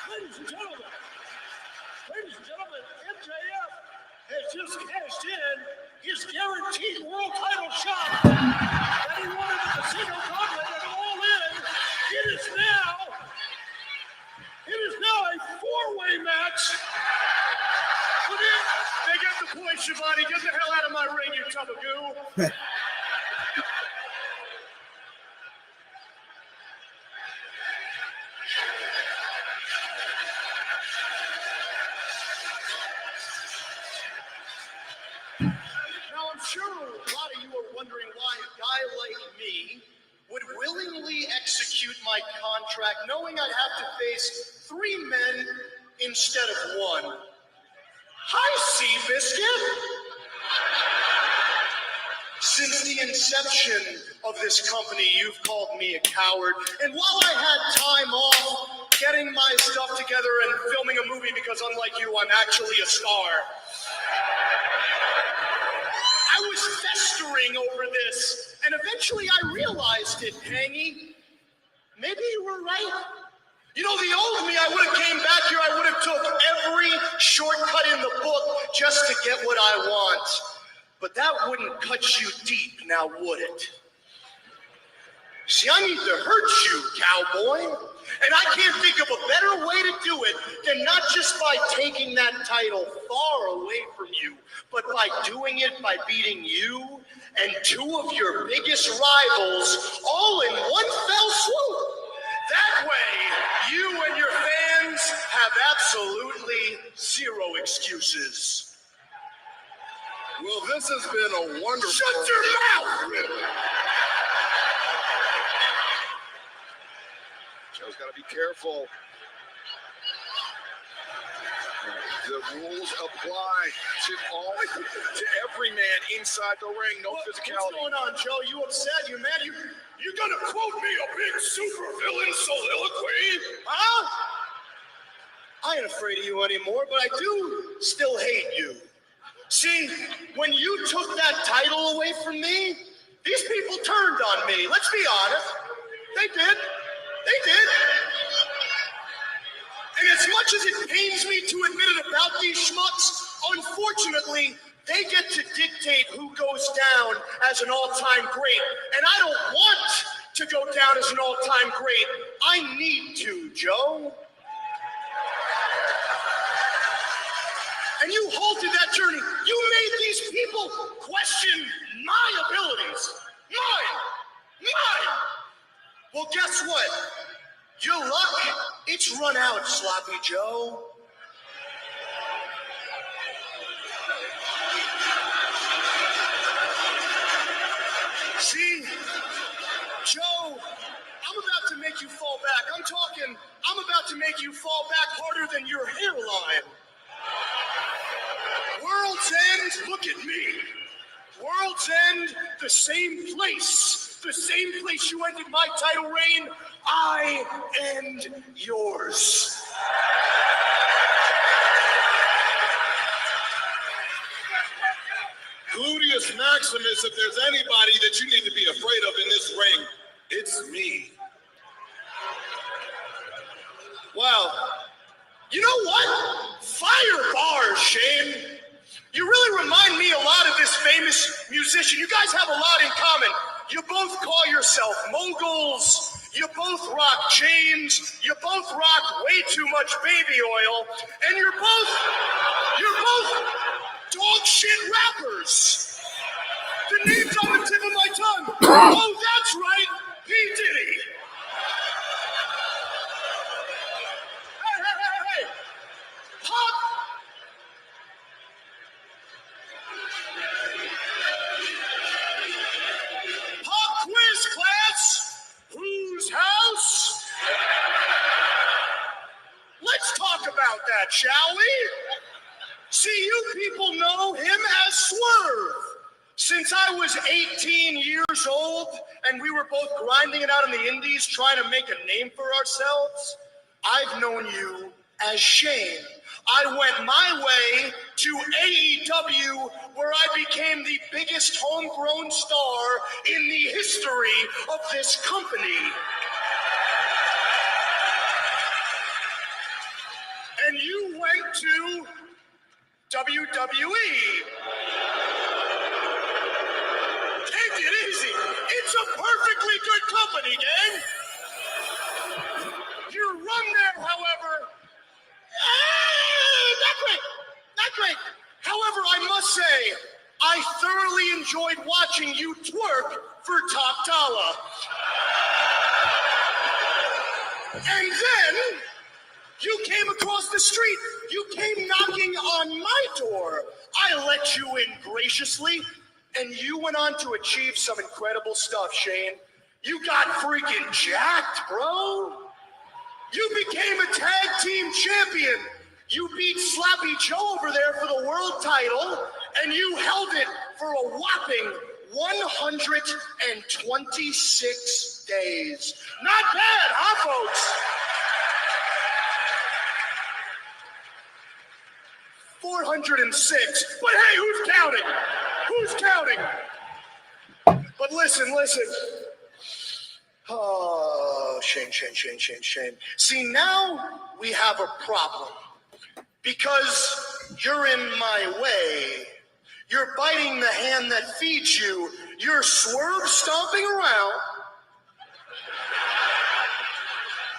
Ladies and gentlemen, MJF has just cashed in his guaranteed world title shot that he wanted at the Casino Gauntlet and All In. It is now a four-way match. They get the point, Shivani. Get the hell out of my ring, you tub of goo. Now, I'm sure a lot of you are wondering why a guy like me would willingly execute my contract knowing I'd have to face three men instead of one. Hi, Seabiscuit! Since the inception of this company, you've called me a coward. And while I had time off getting my stuff together and filming a movie, because unlike you, I'm actually a star, I was festering over this, and eventually I realized it, Hangy. Maybe you were right. You know, the old me, I would have came back here, I would have took every shortcut in the book just to get what I want. But that wouldn't cut you deep, now would it? See, I need to hurt you, cowboy. And I can't think of a better way to do it than not just by taking that title far away from you, but by doing it by beating you and two of your biggest rivals all in one fell swoop. That way, you and your fans have absolutely zero excuses. Well, this has been a wonderful... Shut your mouth! Gotta be careful. The rules apply to every man inside the ring. No physicality. What's going on, Joe? You upset? You mad? You gonna quote me a big supervillain soliloquy? Huh? I ain't afraid of you anymore, but I do still hate you. See, when you took that title away from me, these people turned on me. Let's be honest. They did. They did. And as much as it pains me to admit it about these schmucks, unfortunately, they get to dictate who goes down as an all-time great. And I don't want to go down as an all-time great. I need to, Joe. And you halted that journey. You made these people question my abilities. Mine. Well, guess what? Your luck, it's run out, Sloppy Joe. See, Joe, I'm about to make you fall back. I'm about to make you fall back harder than your hairline. World's End, look at me. World's End, the same place you ended my title reign, I end yours. Gluteus Maximus, if there's anybody that you need to be afraid of in this ring, it's me. Wow. You know what? Fire bars, Shane. You really remind me a lot of this famous musician. You guys have a lot in common. You both call yourself moguls. You both rock chains. You both rock way too much baby oil. And you're both dog shit rappers. The name's on the tip of my tongue. Oh, that's right. P. Diddy. Hey. Pop quiz class. Whose house? Let's talk about that, shall we? See, you people know him as Swerve. Since I was 18 years old and we were both grinding it out in the indies trying to make a name for ourselves, I've known you as Shane. I went my way to AEW, where I became the biggest homegrown star in the history of this company. And you went to WWE. Take it easy. It's a perfectly good company, gang. Your run there, however, not great. However, I must say, I thoroughly enjoyed watching you twerk for Top Dollar. And then you came across the street. You came knocking on my door. I let you in graciously, and you went on to achieve some incredible stuff, Shane. You got freaking jacked, bro. You became a tag team champion. You beat Sloppy Joe over there for the world title, and you held it for a whopping 126 days. Not bad, huh, folks? 406. But hey, who's counting? Who's counting? But listen. Oh, Shane. See, now we have a problem. Because you're in my way. You're biting the hand that feeds you. You're swerve stomping around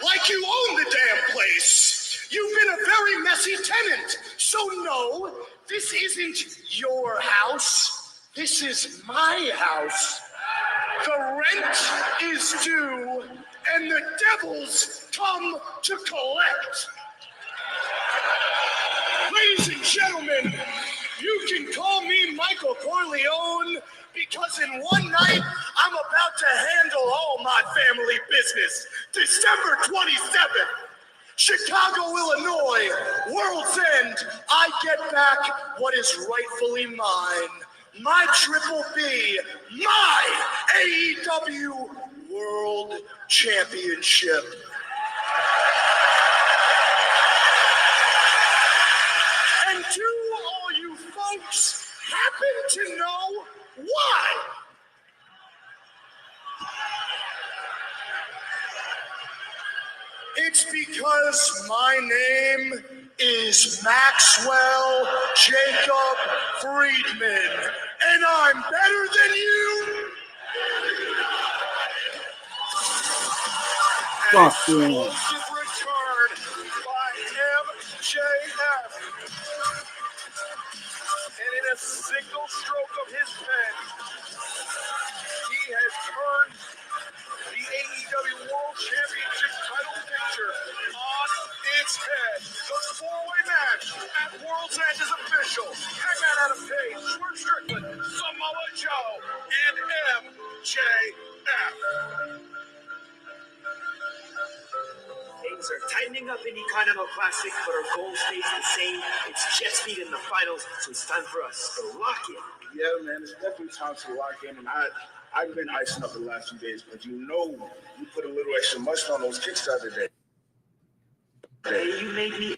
like you own the damn place. You've been a very messy tenant. So no, this isn't your house. This is my house. The rent is due, and the devils come to collect. Ladies and gentlemen, you can call me Michael Corleone, because in one night, I'm about to handle all my family business. December 27th, Chicago, Illinois, World's End, I get back what is rightfully mine. My Triple B, my AEW World Championship. And do all you folks happen to know why? It's because my name is Maxwell Jacob Friedman, and I'm better than you. An Fuck you. explosive return by MJF. And in a single stroke of his pen, he has turned the AEW World Championship title picture on its head. The four-way match at World's End is official. Hangman Adam Page, Swerve Strickland, Samoa Joe, and MJF. Things are tightening up in the Continental Classic, but our goal stays the same. It's jet speed in the finals, so it's time for us to lock in. Yeah, man, it's definitely time to lock in, and I've been icing up the last few days, but you put a little extra mustard on those kicks the other day. Hey, you made me.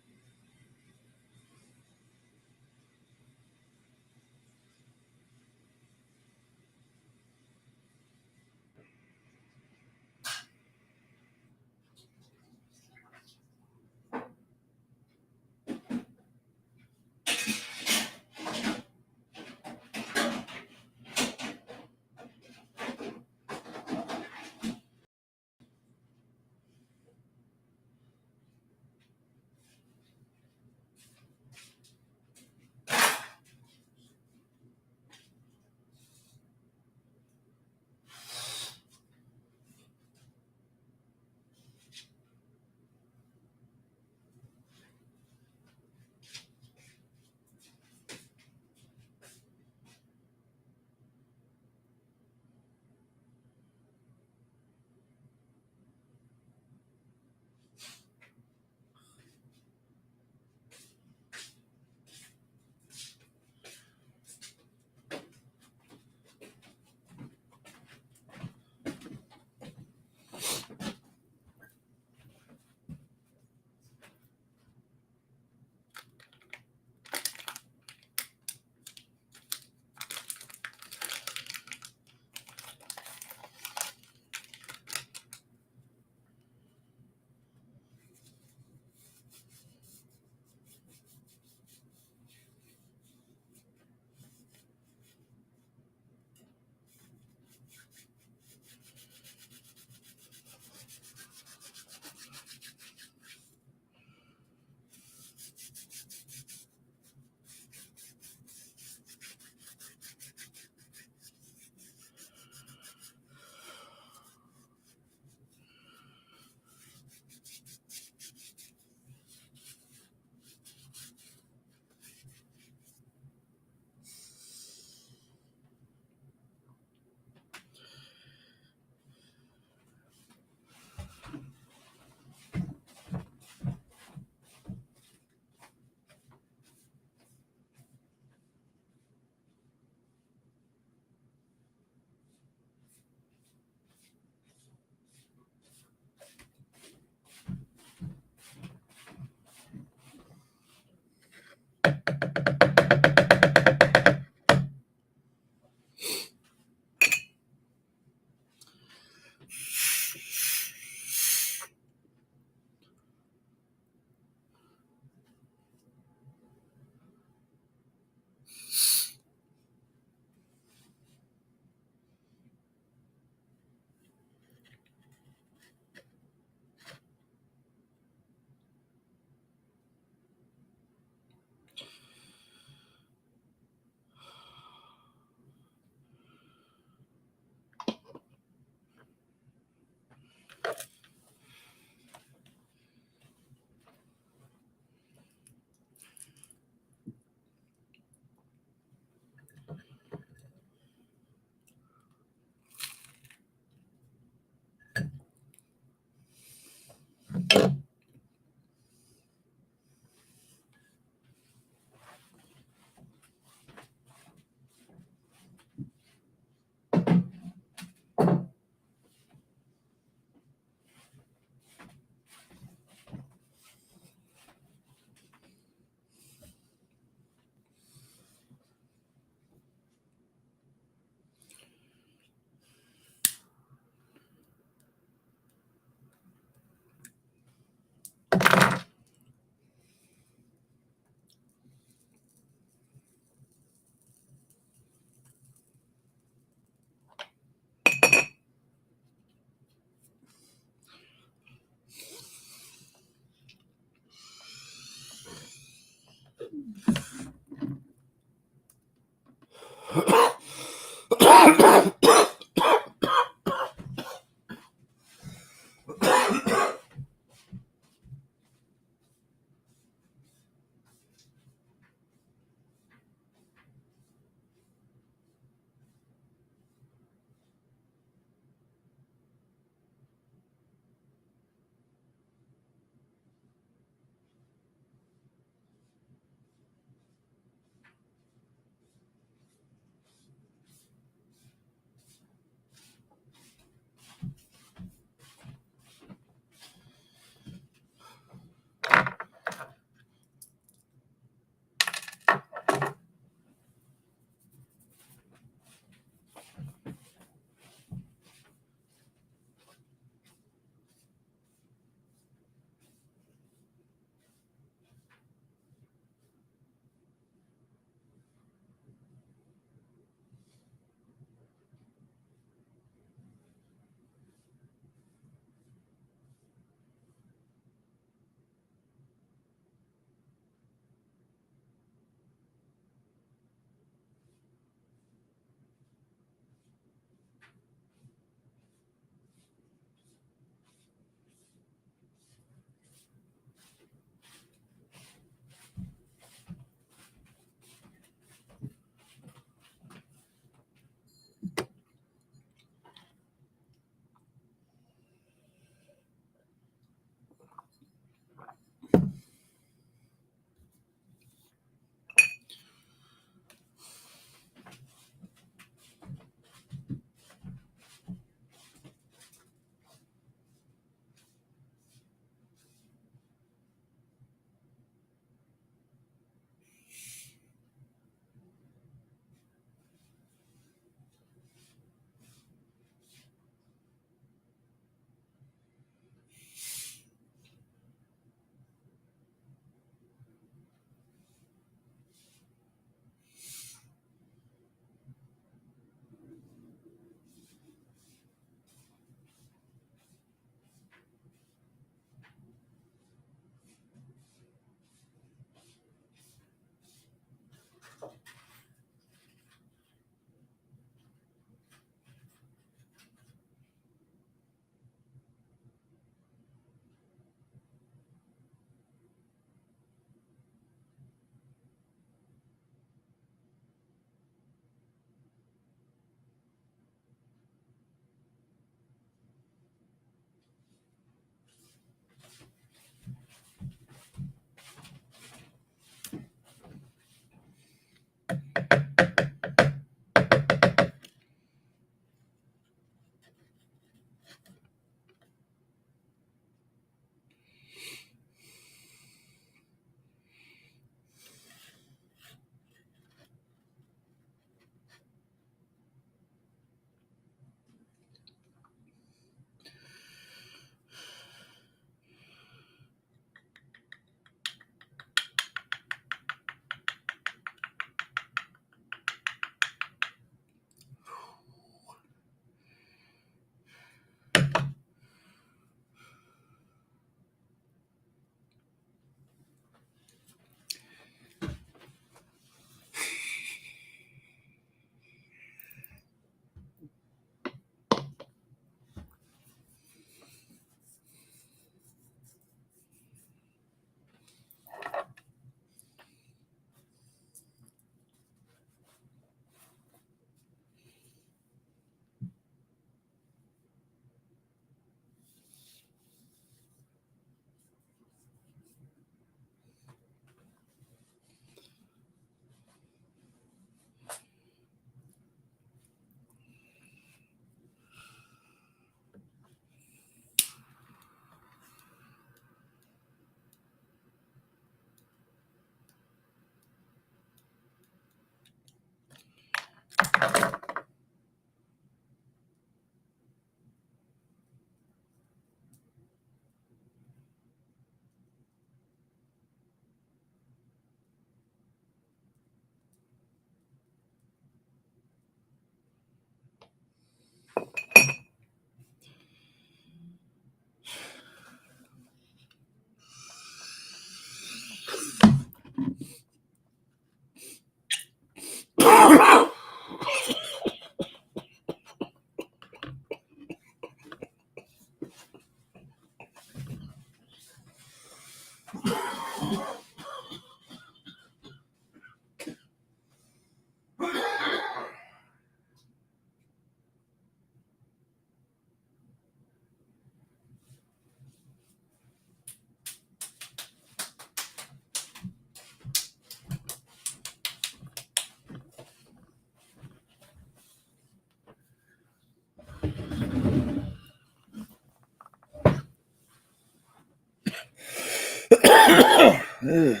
Mm.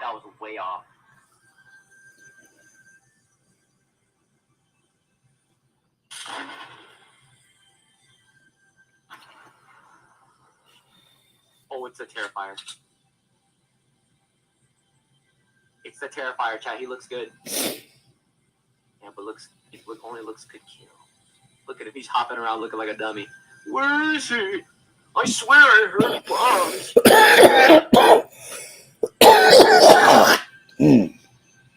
That was way off. Oh, it's a Terrifier. It's the Terrifier, chat. He looks good. Yeah, but only looks good kill. Look at him. He's hopping around looking like a dummy. Where is he? I swear I heard bombs.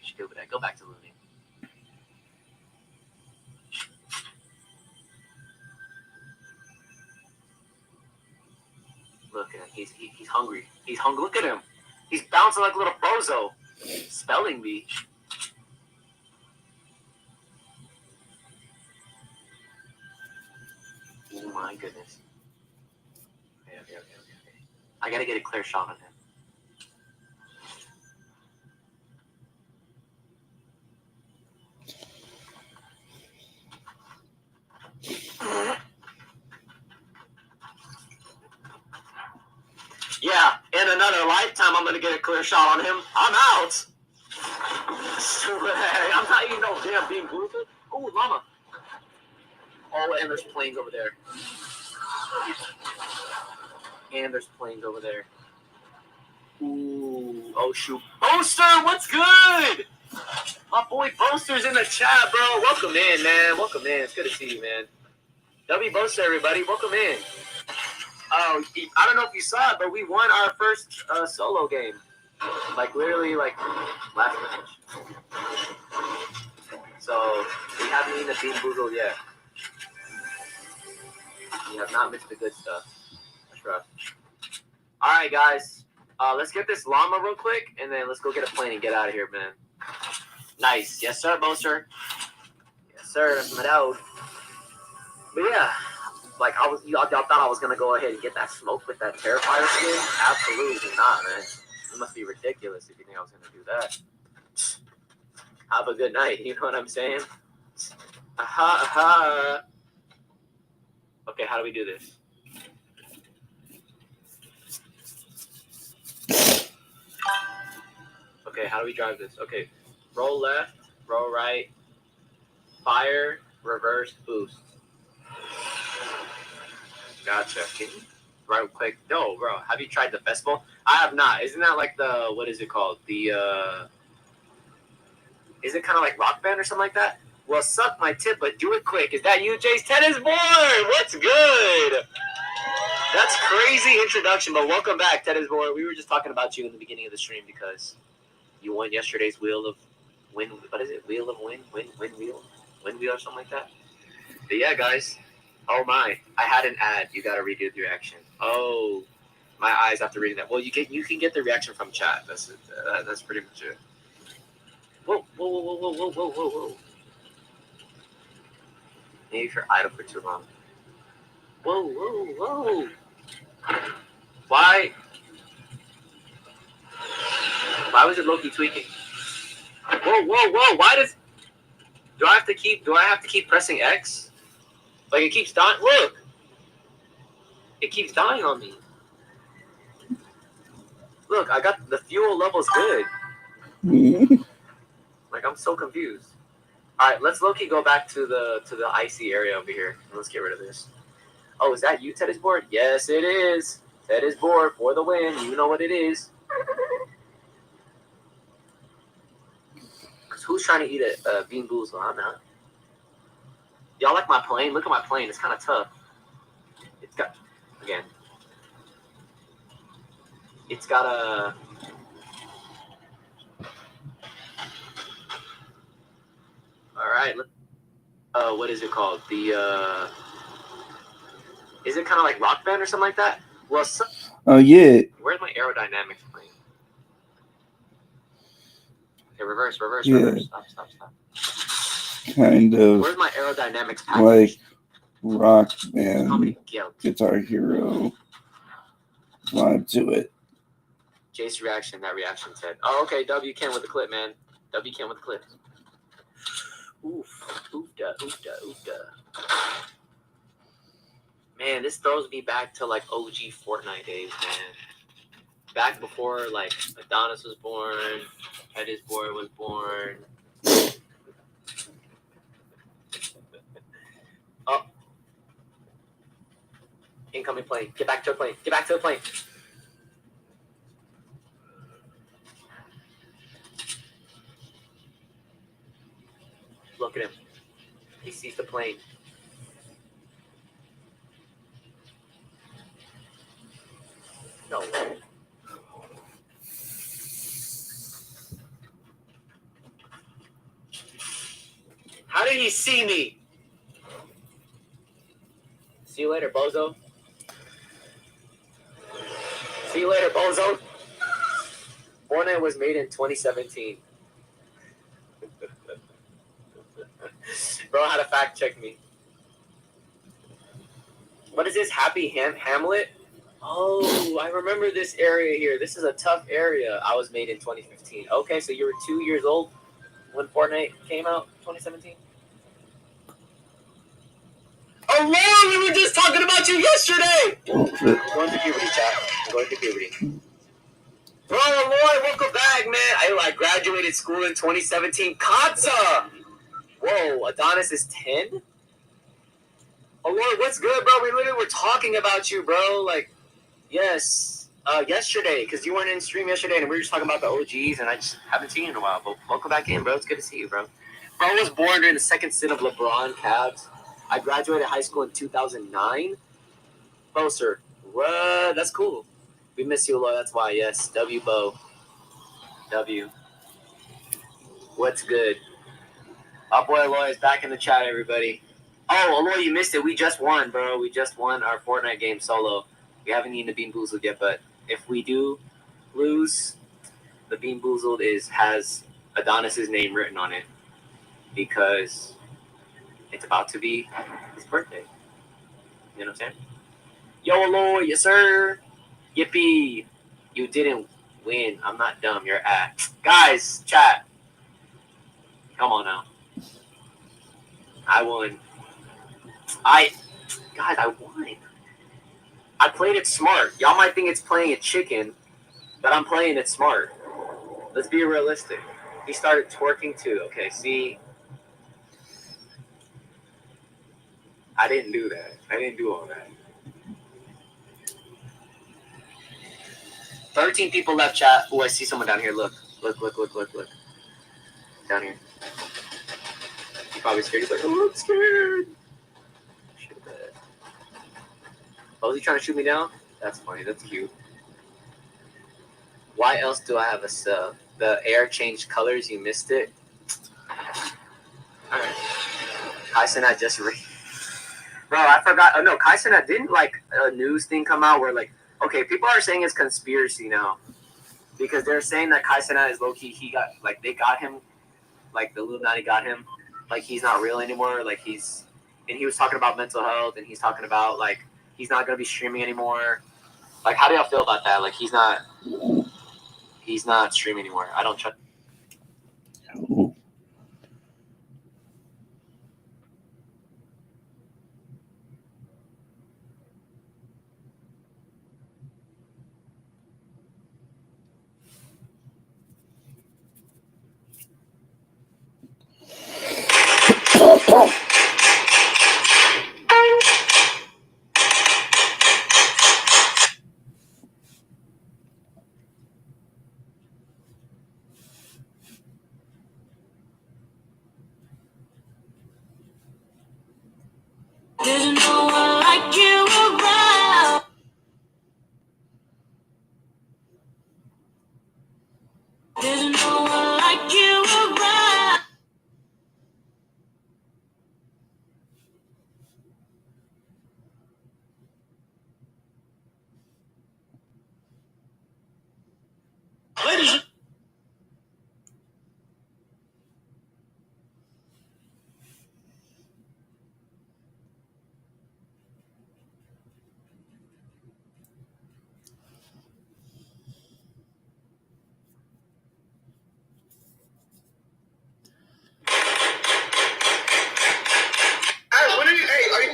Stupid. Go back to Looney. Look at him. He's hungry. He's hungry. Look at him. He's bouncing like a little bozo. Spelling bee. Oh my goodness. Okay. I gotta get a clear shot on him. Yeah, in another lifetime, I'm gonna get a clear shot on him. I'm out. I'm not eating no damn bean boozled. Ooh, llama. Oh, and there's planes over there. Ooh, oh shoot. Boaster, what's good? My boy Boaster's in the chat, bro. Welcome in, man. Welcome in. It's good to see you, man. W Boaster, everybody. Welcome in. Oh, I don't know if you saw it, but we won our first solo game. Like, literally, like, last match. So, we haven't eaten a bean boozled yet. We have not missed the good stuff. That's rough. All right, guys. Let's get this llama real quick, and then let's go get a plane and get out of here, man. Nice. Yes, sir, Boaster. Yes, sir. That's my dog. But, yeah. Like, y'all thought I was going to go ahead and get that smoke with that Terrifier skin? Absolutely not, man. It must be ridiculous if you think I was going to do that. Have a good night. You know what I'm saying? Aha. Okay, how do we do this? Okay, how do we drive this? Okay, roll left, roll right, fire, reverse, boost. Gotcha. Can you right quick? No, bro. Have you tried the festival? I have not. Isn't that like the, what is it called? Is it kind of like Rock Band or something like that? Well, suck my tip, but do it quick. Is that you, Jace? Tennis boy? What's good? That's crazy introduction, but welcome back, Tennis boy. We were just talking about you in the beginning of the stream because you won yesterday's Wheel of Win. What is it? Wheel of Win? Win Wheel? Win Wheel or something like that? But yeah, guys. Oh my! I had an ad. You got to redo the reaction. Oh, my eyes after reading that. Well, you can get the reaction from chat. That's pretty much it. Whoa! Maybe if you're idle for too long. Whoa! Why was it Loki tweaking? Whoa! Why does? Do I have to keep pressing X? Like it keeps dying. Look, it keeps dying on me. Look, I got the fuel level's good. Like I'm so confused. All right, let's low-key go back to the icy area over here. Let's get rid of this. Oh, is that you, Teddy's board? Yes, it is. Teddy's board for the win. You know what it is. Cause who's trying to eat a bean boozle? I'm not. Y'all like my plane? Look at my plane. It's kind of tough. It's got It's got a. All right. What is it called? The is it kind of like Rock Band or something like that? Well, Oh yeah. Where's my aerodynamics plane? Okay, reverse. Yeah. Stop. Kind of. Where's my aerodynamics package? Like Rock Band, Guilt. Guitar Hero vibe to it. Jace reaction, that reaction said. Oh, okay, W Ken with the clip, man. W Ken with the clip. Oofda. Man, this throws me back to like OG Fortnite days, man. Back before like Adonis was born, Teddy's boy was born. Oh. Incoming plane. Get back to the plane. Look at him. He sees the plane. No way. How did he see me? See you later, bozo. Fortnite was made in 2017. Bro, how to fact check me. What is this? Happy Hamlet? Oh, I remember this area here. This is a tough area. I was made in 2015. Okay, so you were 2 years old when Fortnite came out, 2017? Oh, Lord, we were just talking about you yesterday! I'm going through puberty, chat. Bro, Lloyd, welcome back, man. I graduated school in 2017. Katza! Whoa, Adonis is 10? Oh, Lloyd, what's good, bro? We literally were talking about you, bro. Like, yes, yesterday, because you weren't in stream yesterday, and we were just talking about the OGs, and I just haven't seen you in a while. But welcome back in, bro. It's good to see you, bro. Bro, I was born during the second stint of LeBron Cavs. I graduated high school in 2009. Oh, sir. What? That's cool. We miss you, Lloyd. That's why, yes. W, Bo. W. What's good? Our boy Aloy is back in the chat, everybody. Oh, Aloy, you missed it. We just won, bro. We just won our Fortnite game solo. We haven't eaten the Bean Boozled yet, but if we do lose, the Bean Boozled has Adonis's name written on it because it's about to be his birthday. You know what I'm saying? Yo, Aloy, yes, sir. Yippee. You didn't win. I'm not dumb. You're guys, chat. Come on now. I won. I won. I played it smart. Y'all might think it's playing it chicken, but I'm playing it smart. Let's be realistic. He started twerking too. Okay, see? I didn't do that. I didn't do all that. 13 people left, chat. Oh, I see someone down here. Look. Down here. He's probably scared. He's like, oh, I'm scared. Oh, is he trying to shoot me down? That's funny. That's cute. Why else do I have a sub? The air changed colors. You missed it. All right. Kaisenat just Bro, I forgot. Oh, no, Kaisenat didn't like a news thing come out where like, okay, people are saying it's conspiracy now because they're saying that Kaisenat is low key. He got like they got him, like the Illuminati got him, like he's not real anymore. Like he was talking about mental health and he's talking about like he's not gonna be streaming anymore. Like, how do y'all feel about that? Like he's not streaming anymore. I don't trust. There's no one like you around. There's no one like you around. Ladies and hey,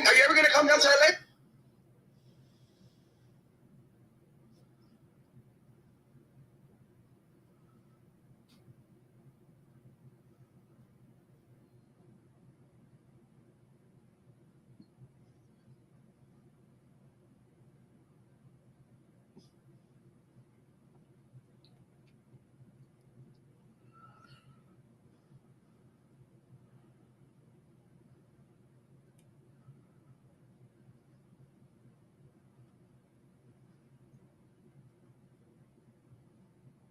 are you ever gonna come down to LA?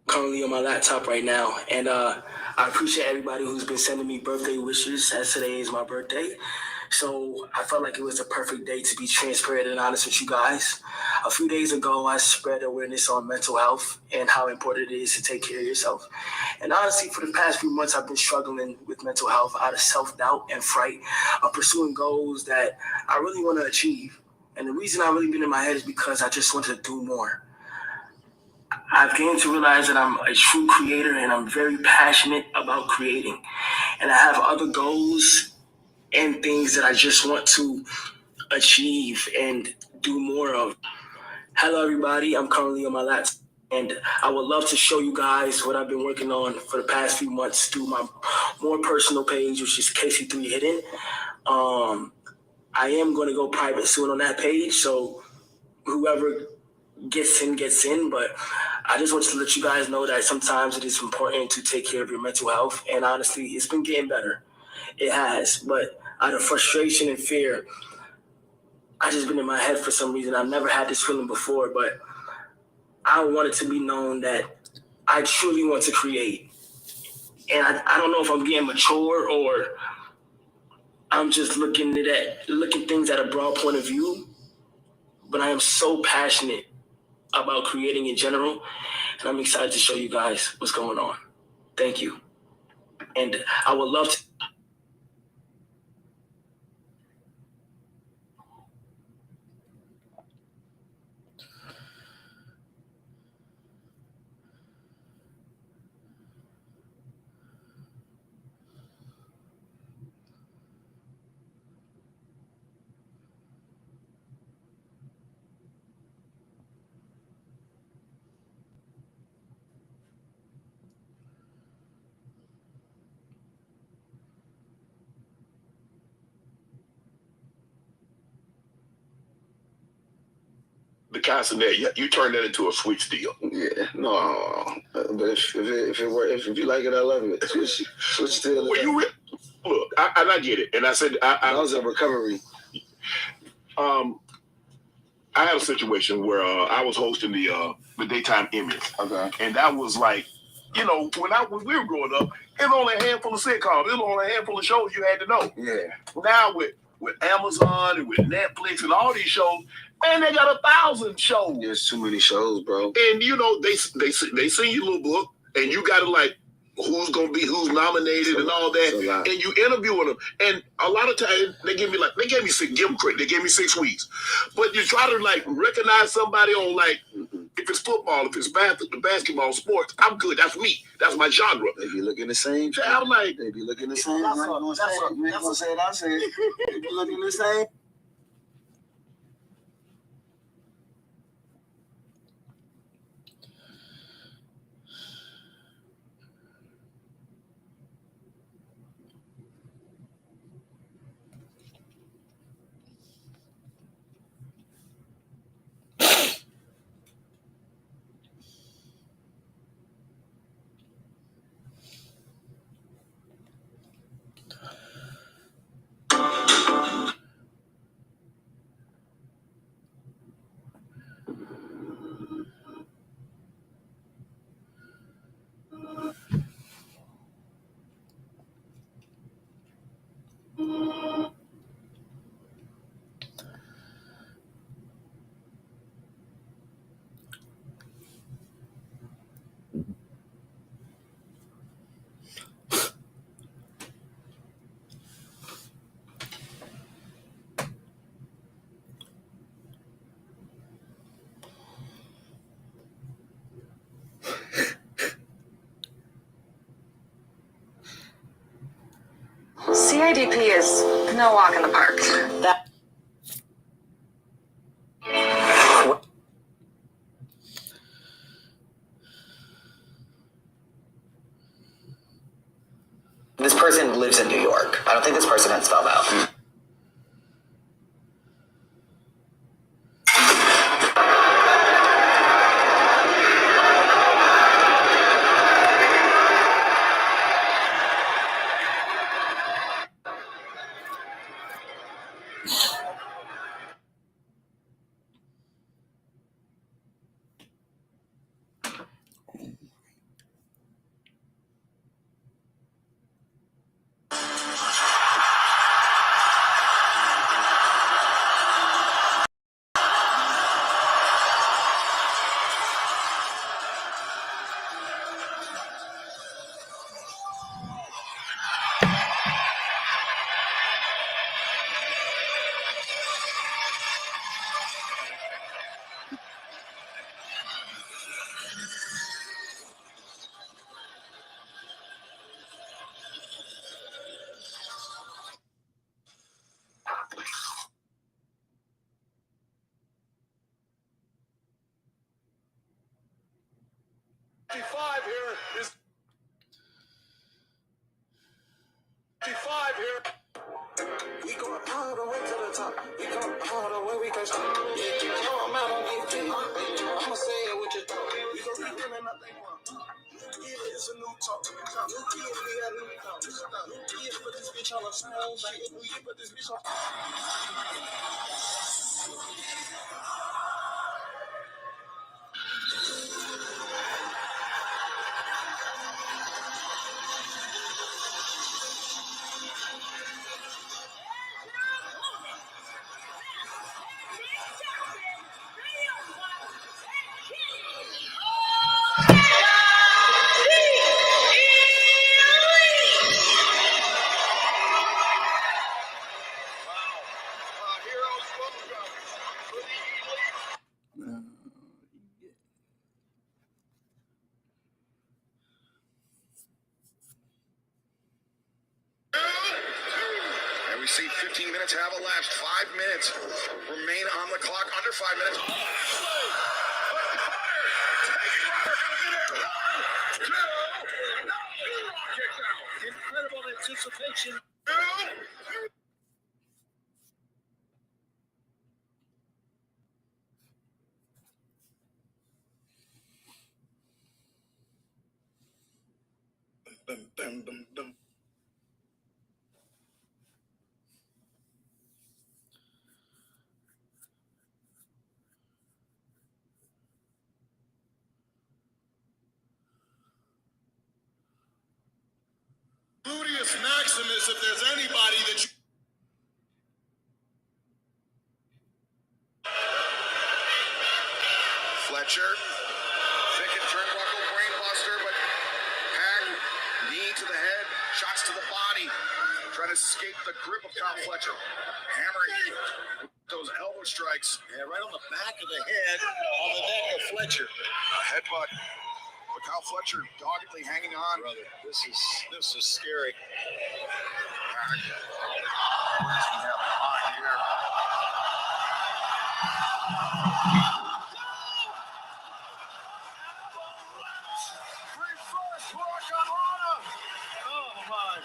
Currently on my laptop right now, and I appreciate everybody who's been sending me birthday wishes, as today is my birthday. So I felt like it was the perfect day to be transparent and honest with you guys. A few days ago, I spread awareness on mental health and how important it is to take care of yourself. And honestly, for the past few months, I've been struggling with mental health out of self-doubt and fright of pursuing goals that I really want to achieve. And the reason I've really been in my head is because I just want to do more. I've came to realize that I'm a true creator and I'm very passionate about creating. And I have other goals and things that I just want to achieve and do more of. Hello, everybody. I'm currently on my laptop, and I would love to show you guys what I've been working on for the past few months through my more personal page, which is KC3 Hidden. I am going to go private soon on that page, so whoever gets in, but I just wanted to let you guys know that sometimes it is important to take care of your mental health, and honestly, it's been getting better. It has, but out of frustration and fear, I just been in my head for some reason. I've never had this feeling before, but I want it to be known that I truly want to create. And I don't know if I'm getting mature or I'm just looking things at a broad point of view, but I am so passionate about creating in general, and I'm excited to show you guys what's going on. Thank you. And I would love to. The consignee, you turn that into a sweets deal. Yeah, no, but if you like it, I love it. Switch deal. Well, look, I get it, and I said I was a recovery. I had a situation where I was hosting the daytime Emmys. Okay, and that was like, when we were growing up, it was only a handful of sitcoms. It was only a handful of shows you had to know. Yeah. Now with Amazon and with Netflix and all these shows, man, they got 1,000 shows. There's too many shows, bro. And they send you a little book, and you got to like who's nominated and all that, and you interviewing them. And a lot of times they gave me 6 weeks, but you try to like recognize somebody on like. If it's football, if it's basketball, sports, I'm good. That's me. That's my genre. They be looking the same. Yeah, I'm like, they be looking the same. You ain't gonna say it. I say it. They be looking the same. CIDP is no walk in the park. This person lives in New York. I don't think this person has spelled out. Here is 55 here. We going all the way to the top. We going all the way we can stop. Yeah, you know I'm out on anything. I'ma say it with your throat. We gon' be doing nothing wrong. Yeah, it's a new talk. New kid, we got new thoughts. New kid, put this bitch on a small shit. New kid, put this bitch on. And we see 15 minutes have elapsed. 5 minutes remain on the clock. Under 5 minutes. Incredible anticipation. Dum, dum, dum, dum. Gluteus Maximus, if there's anybody that you... Fletcher. Thick and turnbuckle, brainbuster, but Hack, knee to the head, shots to the body. Trying to escape the grip of Kyle Fletcher. Hammering those elbow strikes. Yeah, right on the back of the head, on the neck of Fletcher. A headbutt. But Kyle Fletcher doggedly hanging on. Brother, this is scary. Hack. What does he have in mind here? Reverse Hurricanrana. Oh my.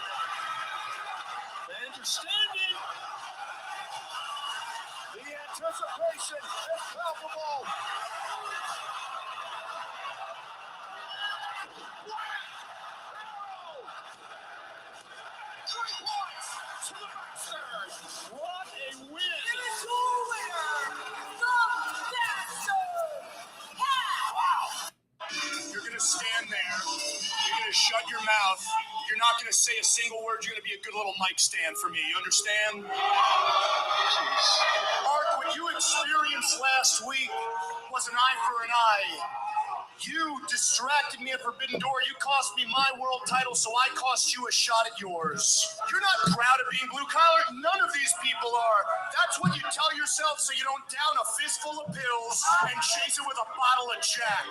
The understanding. The anticipation is palpable. points to the Baxters. What a win. And it's your winner, the Baxters. Wow. You're going to stand there. You're going to shut your mouth. You're not going to say a single word. You're going to be a good little mic stand for me. You understand? Mark, what you experienced last week was an eye for an eye. You distracted me at Forbidden Door. You cost me my world title, so I cost you a shot at yours. You're not proud of being blue collar. None of these people are. That's what you tell yourself so you don't down a fistful of pills and chase it with a bottle of Jack.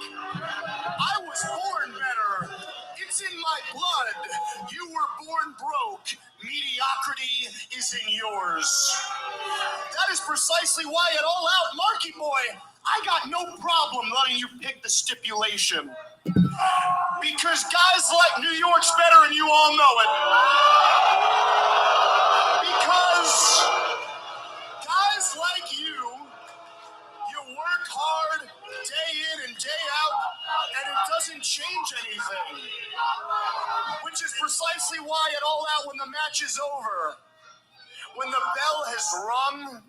I was born better. It's in my blood. You were born broke. Mediocrity is in yours. That is precisely why at All Out, Marky Boy, I got no problem letting you pick the stipulation. Because guys like New York's better and you all know it. Because guys like you work hard day in and day out, and it doesn't change anything. Which is precisely why at All Out, when the match is over, when the bell has rung,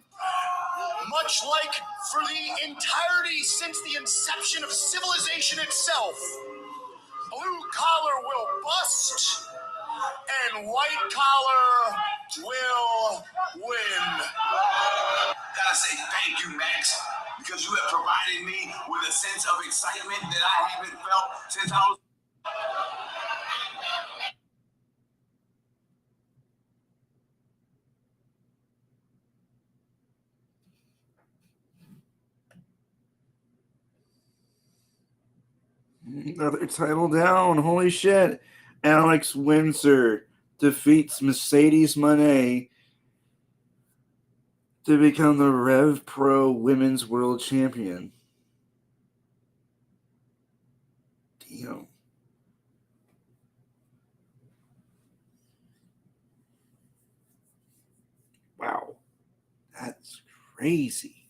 much like for the entirety since the inception of civilization itself, blue collar will bust and white collar will win. Gotta say thank you, Max, because you have provided me with a sense of excitement that I haven't felt since I was. Another title down. Holy shit. Alex Windsor defeats Mercedes Moné to become the Rev Pro Women's World Champion. Damn. Wow. That's crazy.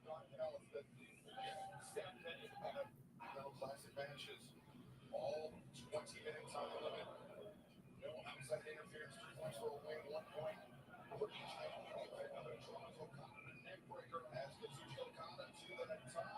Classic matches, all 20-minute time limit. No outside interference. 3 points for a win, 1 point for each item. Another Toronto Okada neck breaker as Kazuchi Okada to the top.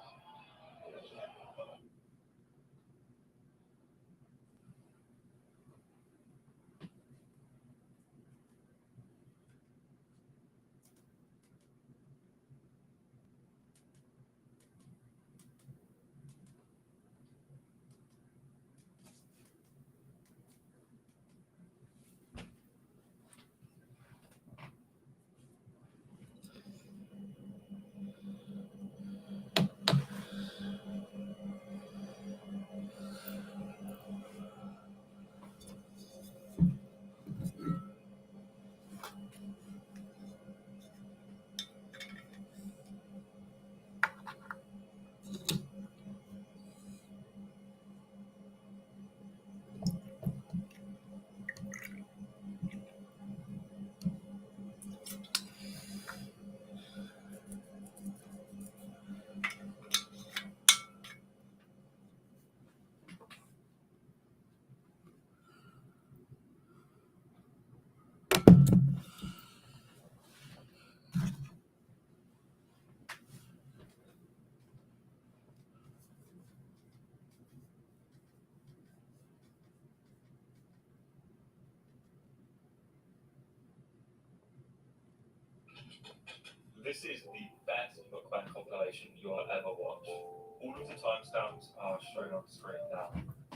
This is the best mukbang compilation you'll ever watch. All of the timestamps are shown on screen now.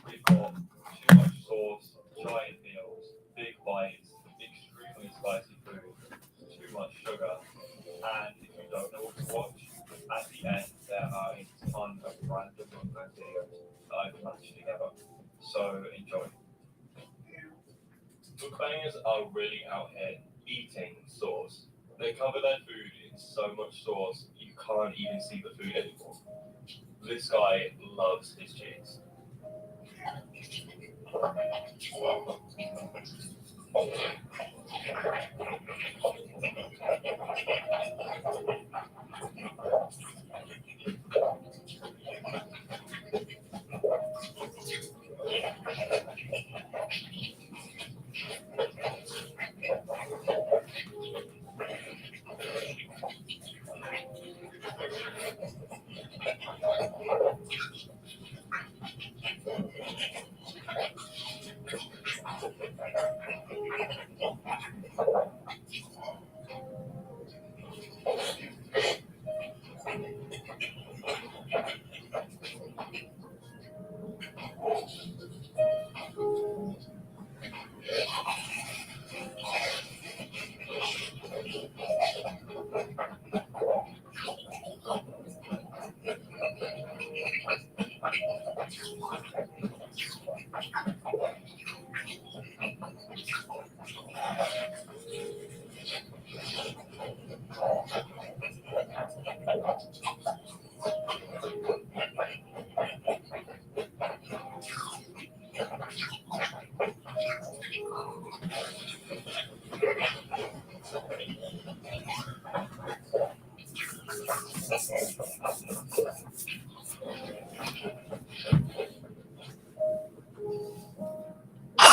We've got too much sauce, giant meals, big bites, extremely spicy food, too much sugar, and if you don't know what to watch, at the end there are a ton of random mukbang videos that I've matched together. So enjoy. Mukbangers are really out here eating sauce. They cover their food in so much sauce, you can't even see the food anymore. This guy loves his cheese.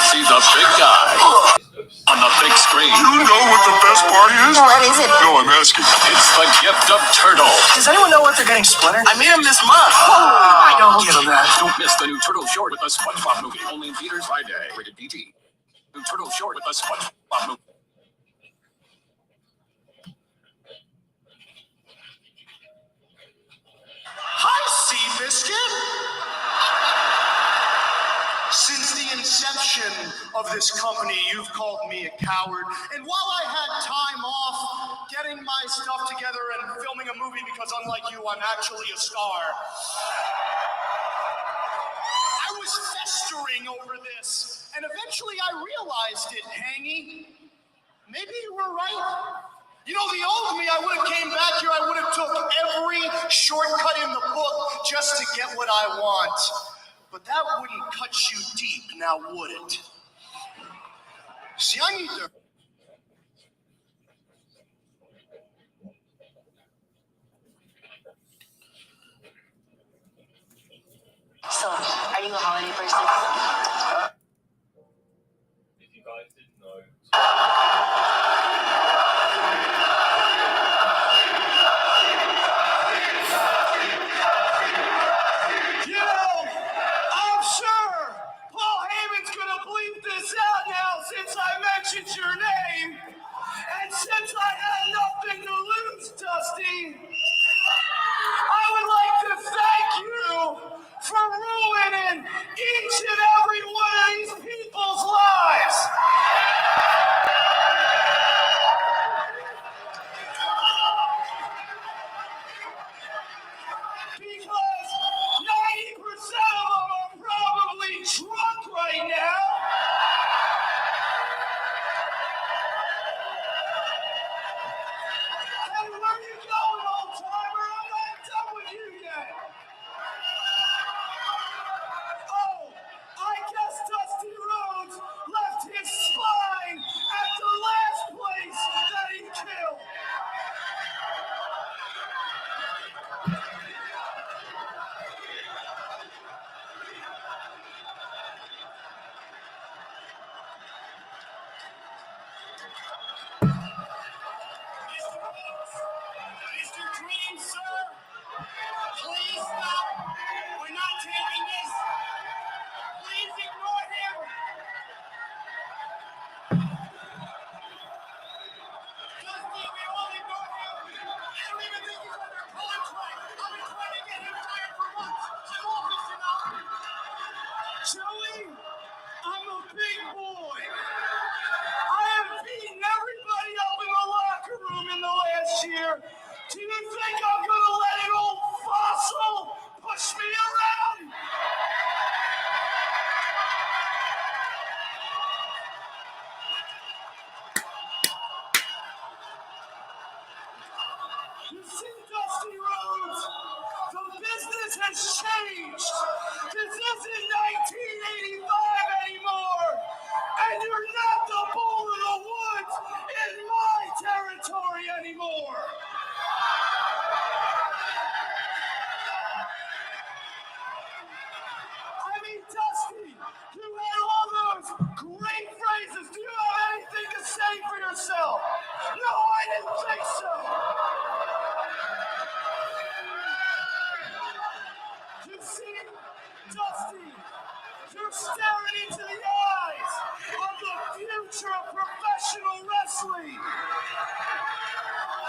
See the big guy on the big screen. You know what the best part is? What is it? No, I'm asking. It's the gift of Turtle. Does anyone know what they're getting, Splinter? I made him this month. I don't give a that. Don't miss the new Turtle Short with the SpongeBob movie. Only in theaters Friday. Rated PG. New Turtle Short with the SpongeBob movie. Hi, Seabiscuit! Since the inception of this company, you've called me a coward. And while I had time off getting my stuff together and filming a movie, because unlike you, I'm actually a star, I was festering over this. And eventually I realized it, Hangy. Maybe you were right. You know, the old me, I would have came back here, I would have took every shortcut in the book just to get what I want. But that wouldn't cut you deep, now would it? See, I need to... Are you a holiday person? If you guys didn't know, I'm sure Paul Heyman's gonna bleep this out now since I mentioned your name. And since I had nothing to lose, Dusty, I would like to thank you for ruining each and every one of these people's lives. Because 90% of them are probably drunk right now. Hey, where you going, old timer? I'm not done with you yet. Oh, I guess Dusty Rhodes left his spine at the last place that he killed. Mr. Dream, sir, please stop. We're not taking this. Please ignore him. Dusty, we all ignore him. I don't even think he's under contract. I've been trying to get him fired for months. I'm office, you know. Joey, I'm a big boy. I have beaten everybody up in the locker room in the last year. Do you think I'm gonna let an old fossil push me around? You see, Dusty Rhodes, the business has changed. This isn't 1985 anymore. And you're not the bull in the woods in my territory anymore. I mean, Dusty, you had all those great phrases. Do you have anything to say for yourself? No, I didn't think so. You see, Dusty, you're staring into the eyes of the future of professional wrestling.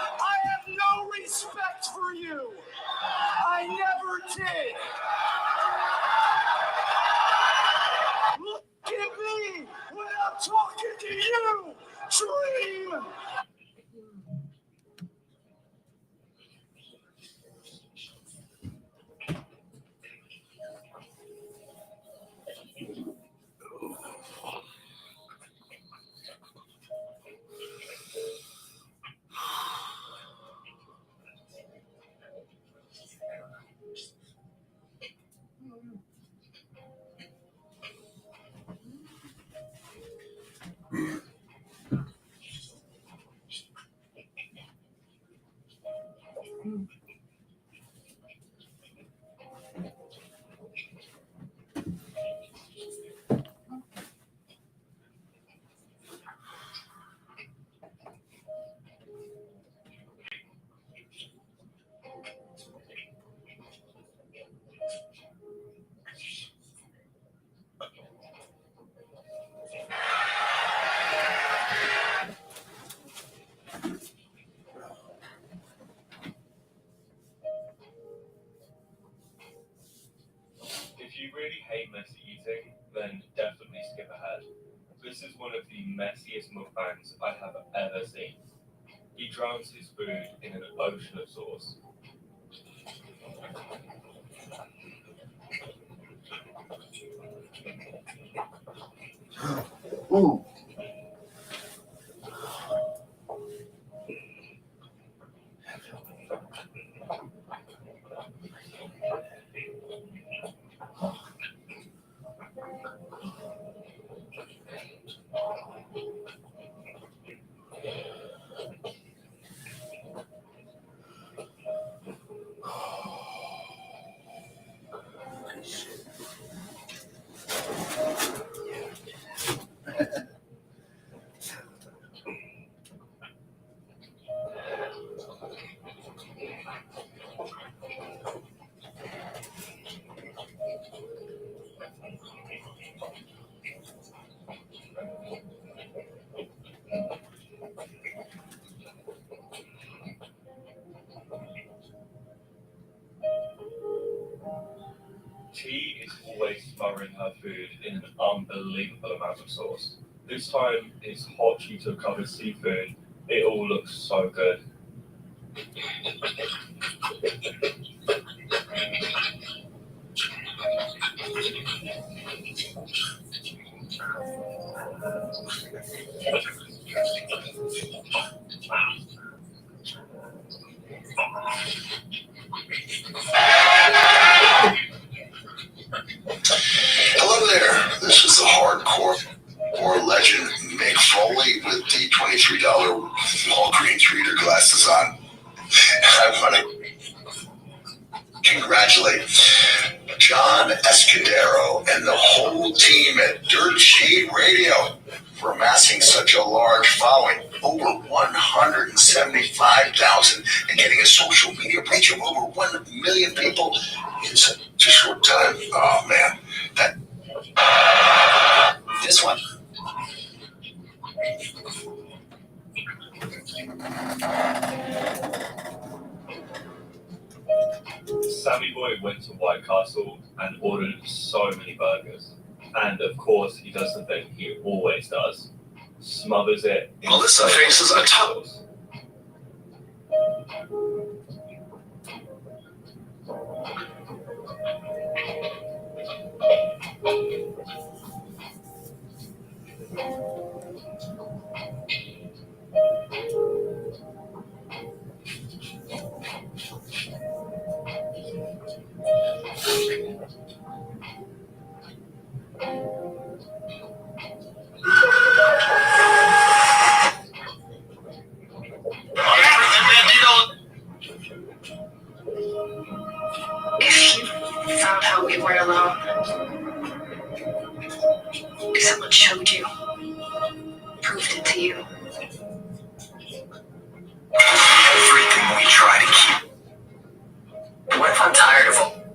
I have no respect for you. I never did. Look at me when I'm talking to you, Dream. if you really hate messy eating, then definitely skip ahead. This is one of the messiest mukbangs I have ever seen. He drowns his food in an ocean of sauce. Ooh. T is always smothering her food in an unbelievable amount of sauce. This time it's hot Cheeto covered seafood. It all looks so good. Hello there. This is the hardcore legend Mick Foley with the $23 Walgreens reader glasses on. I want to congratulate John Escudero and the whole team at Dirt Sheet Radio for amassing such a large following, over 175,000, and getting a social media reach of over 1 million people in such a short time. Oh man, this one. Sammy Boy went to White Castle and ordered so many burgers. And of course, he does the thing he always does. Smothers it in Melissa faces a tough. If you found out we weren't alone, if someone showed you, proved it to you, Everything we try to keep. what if I'm tired of it?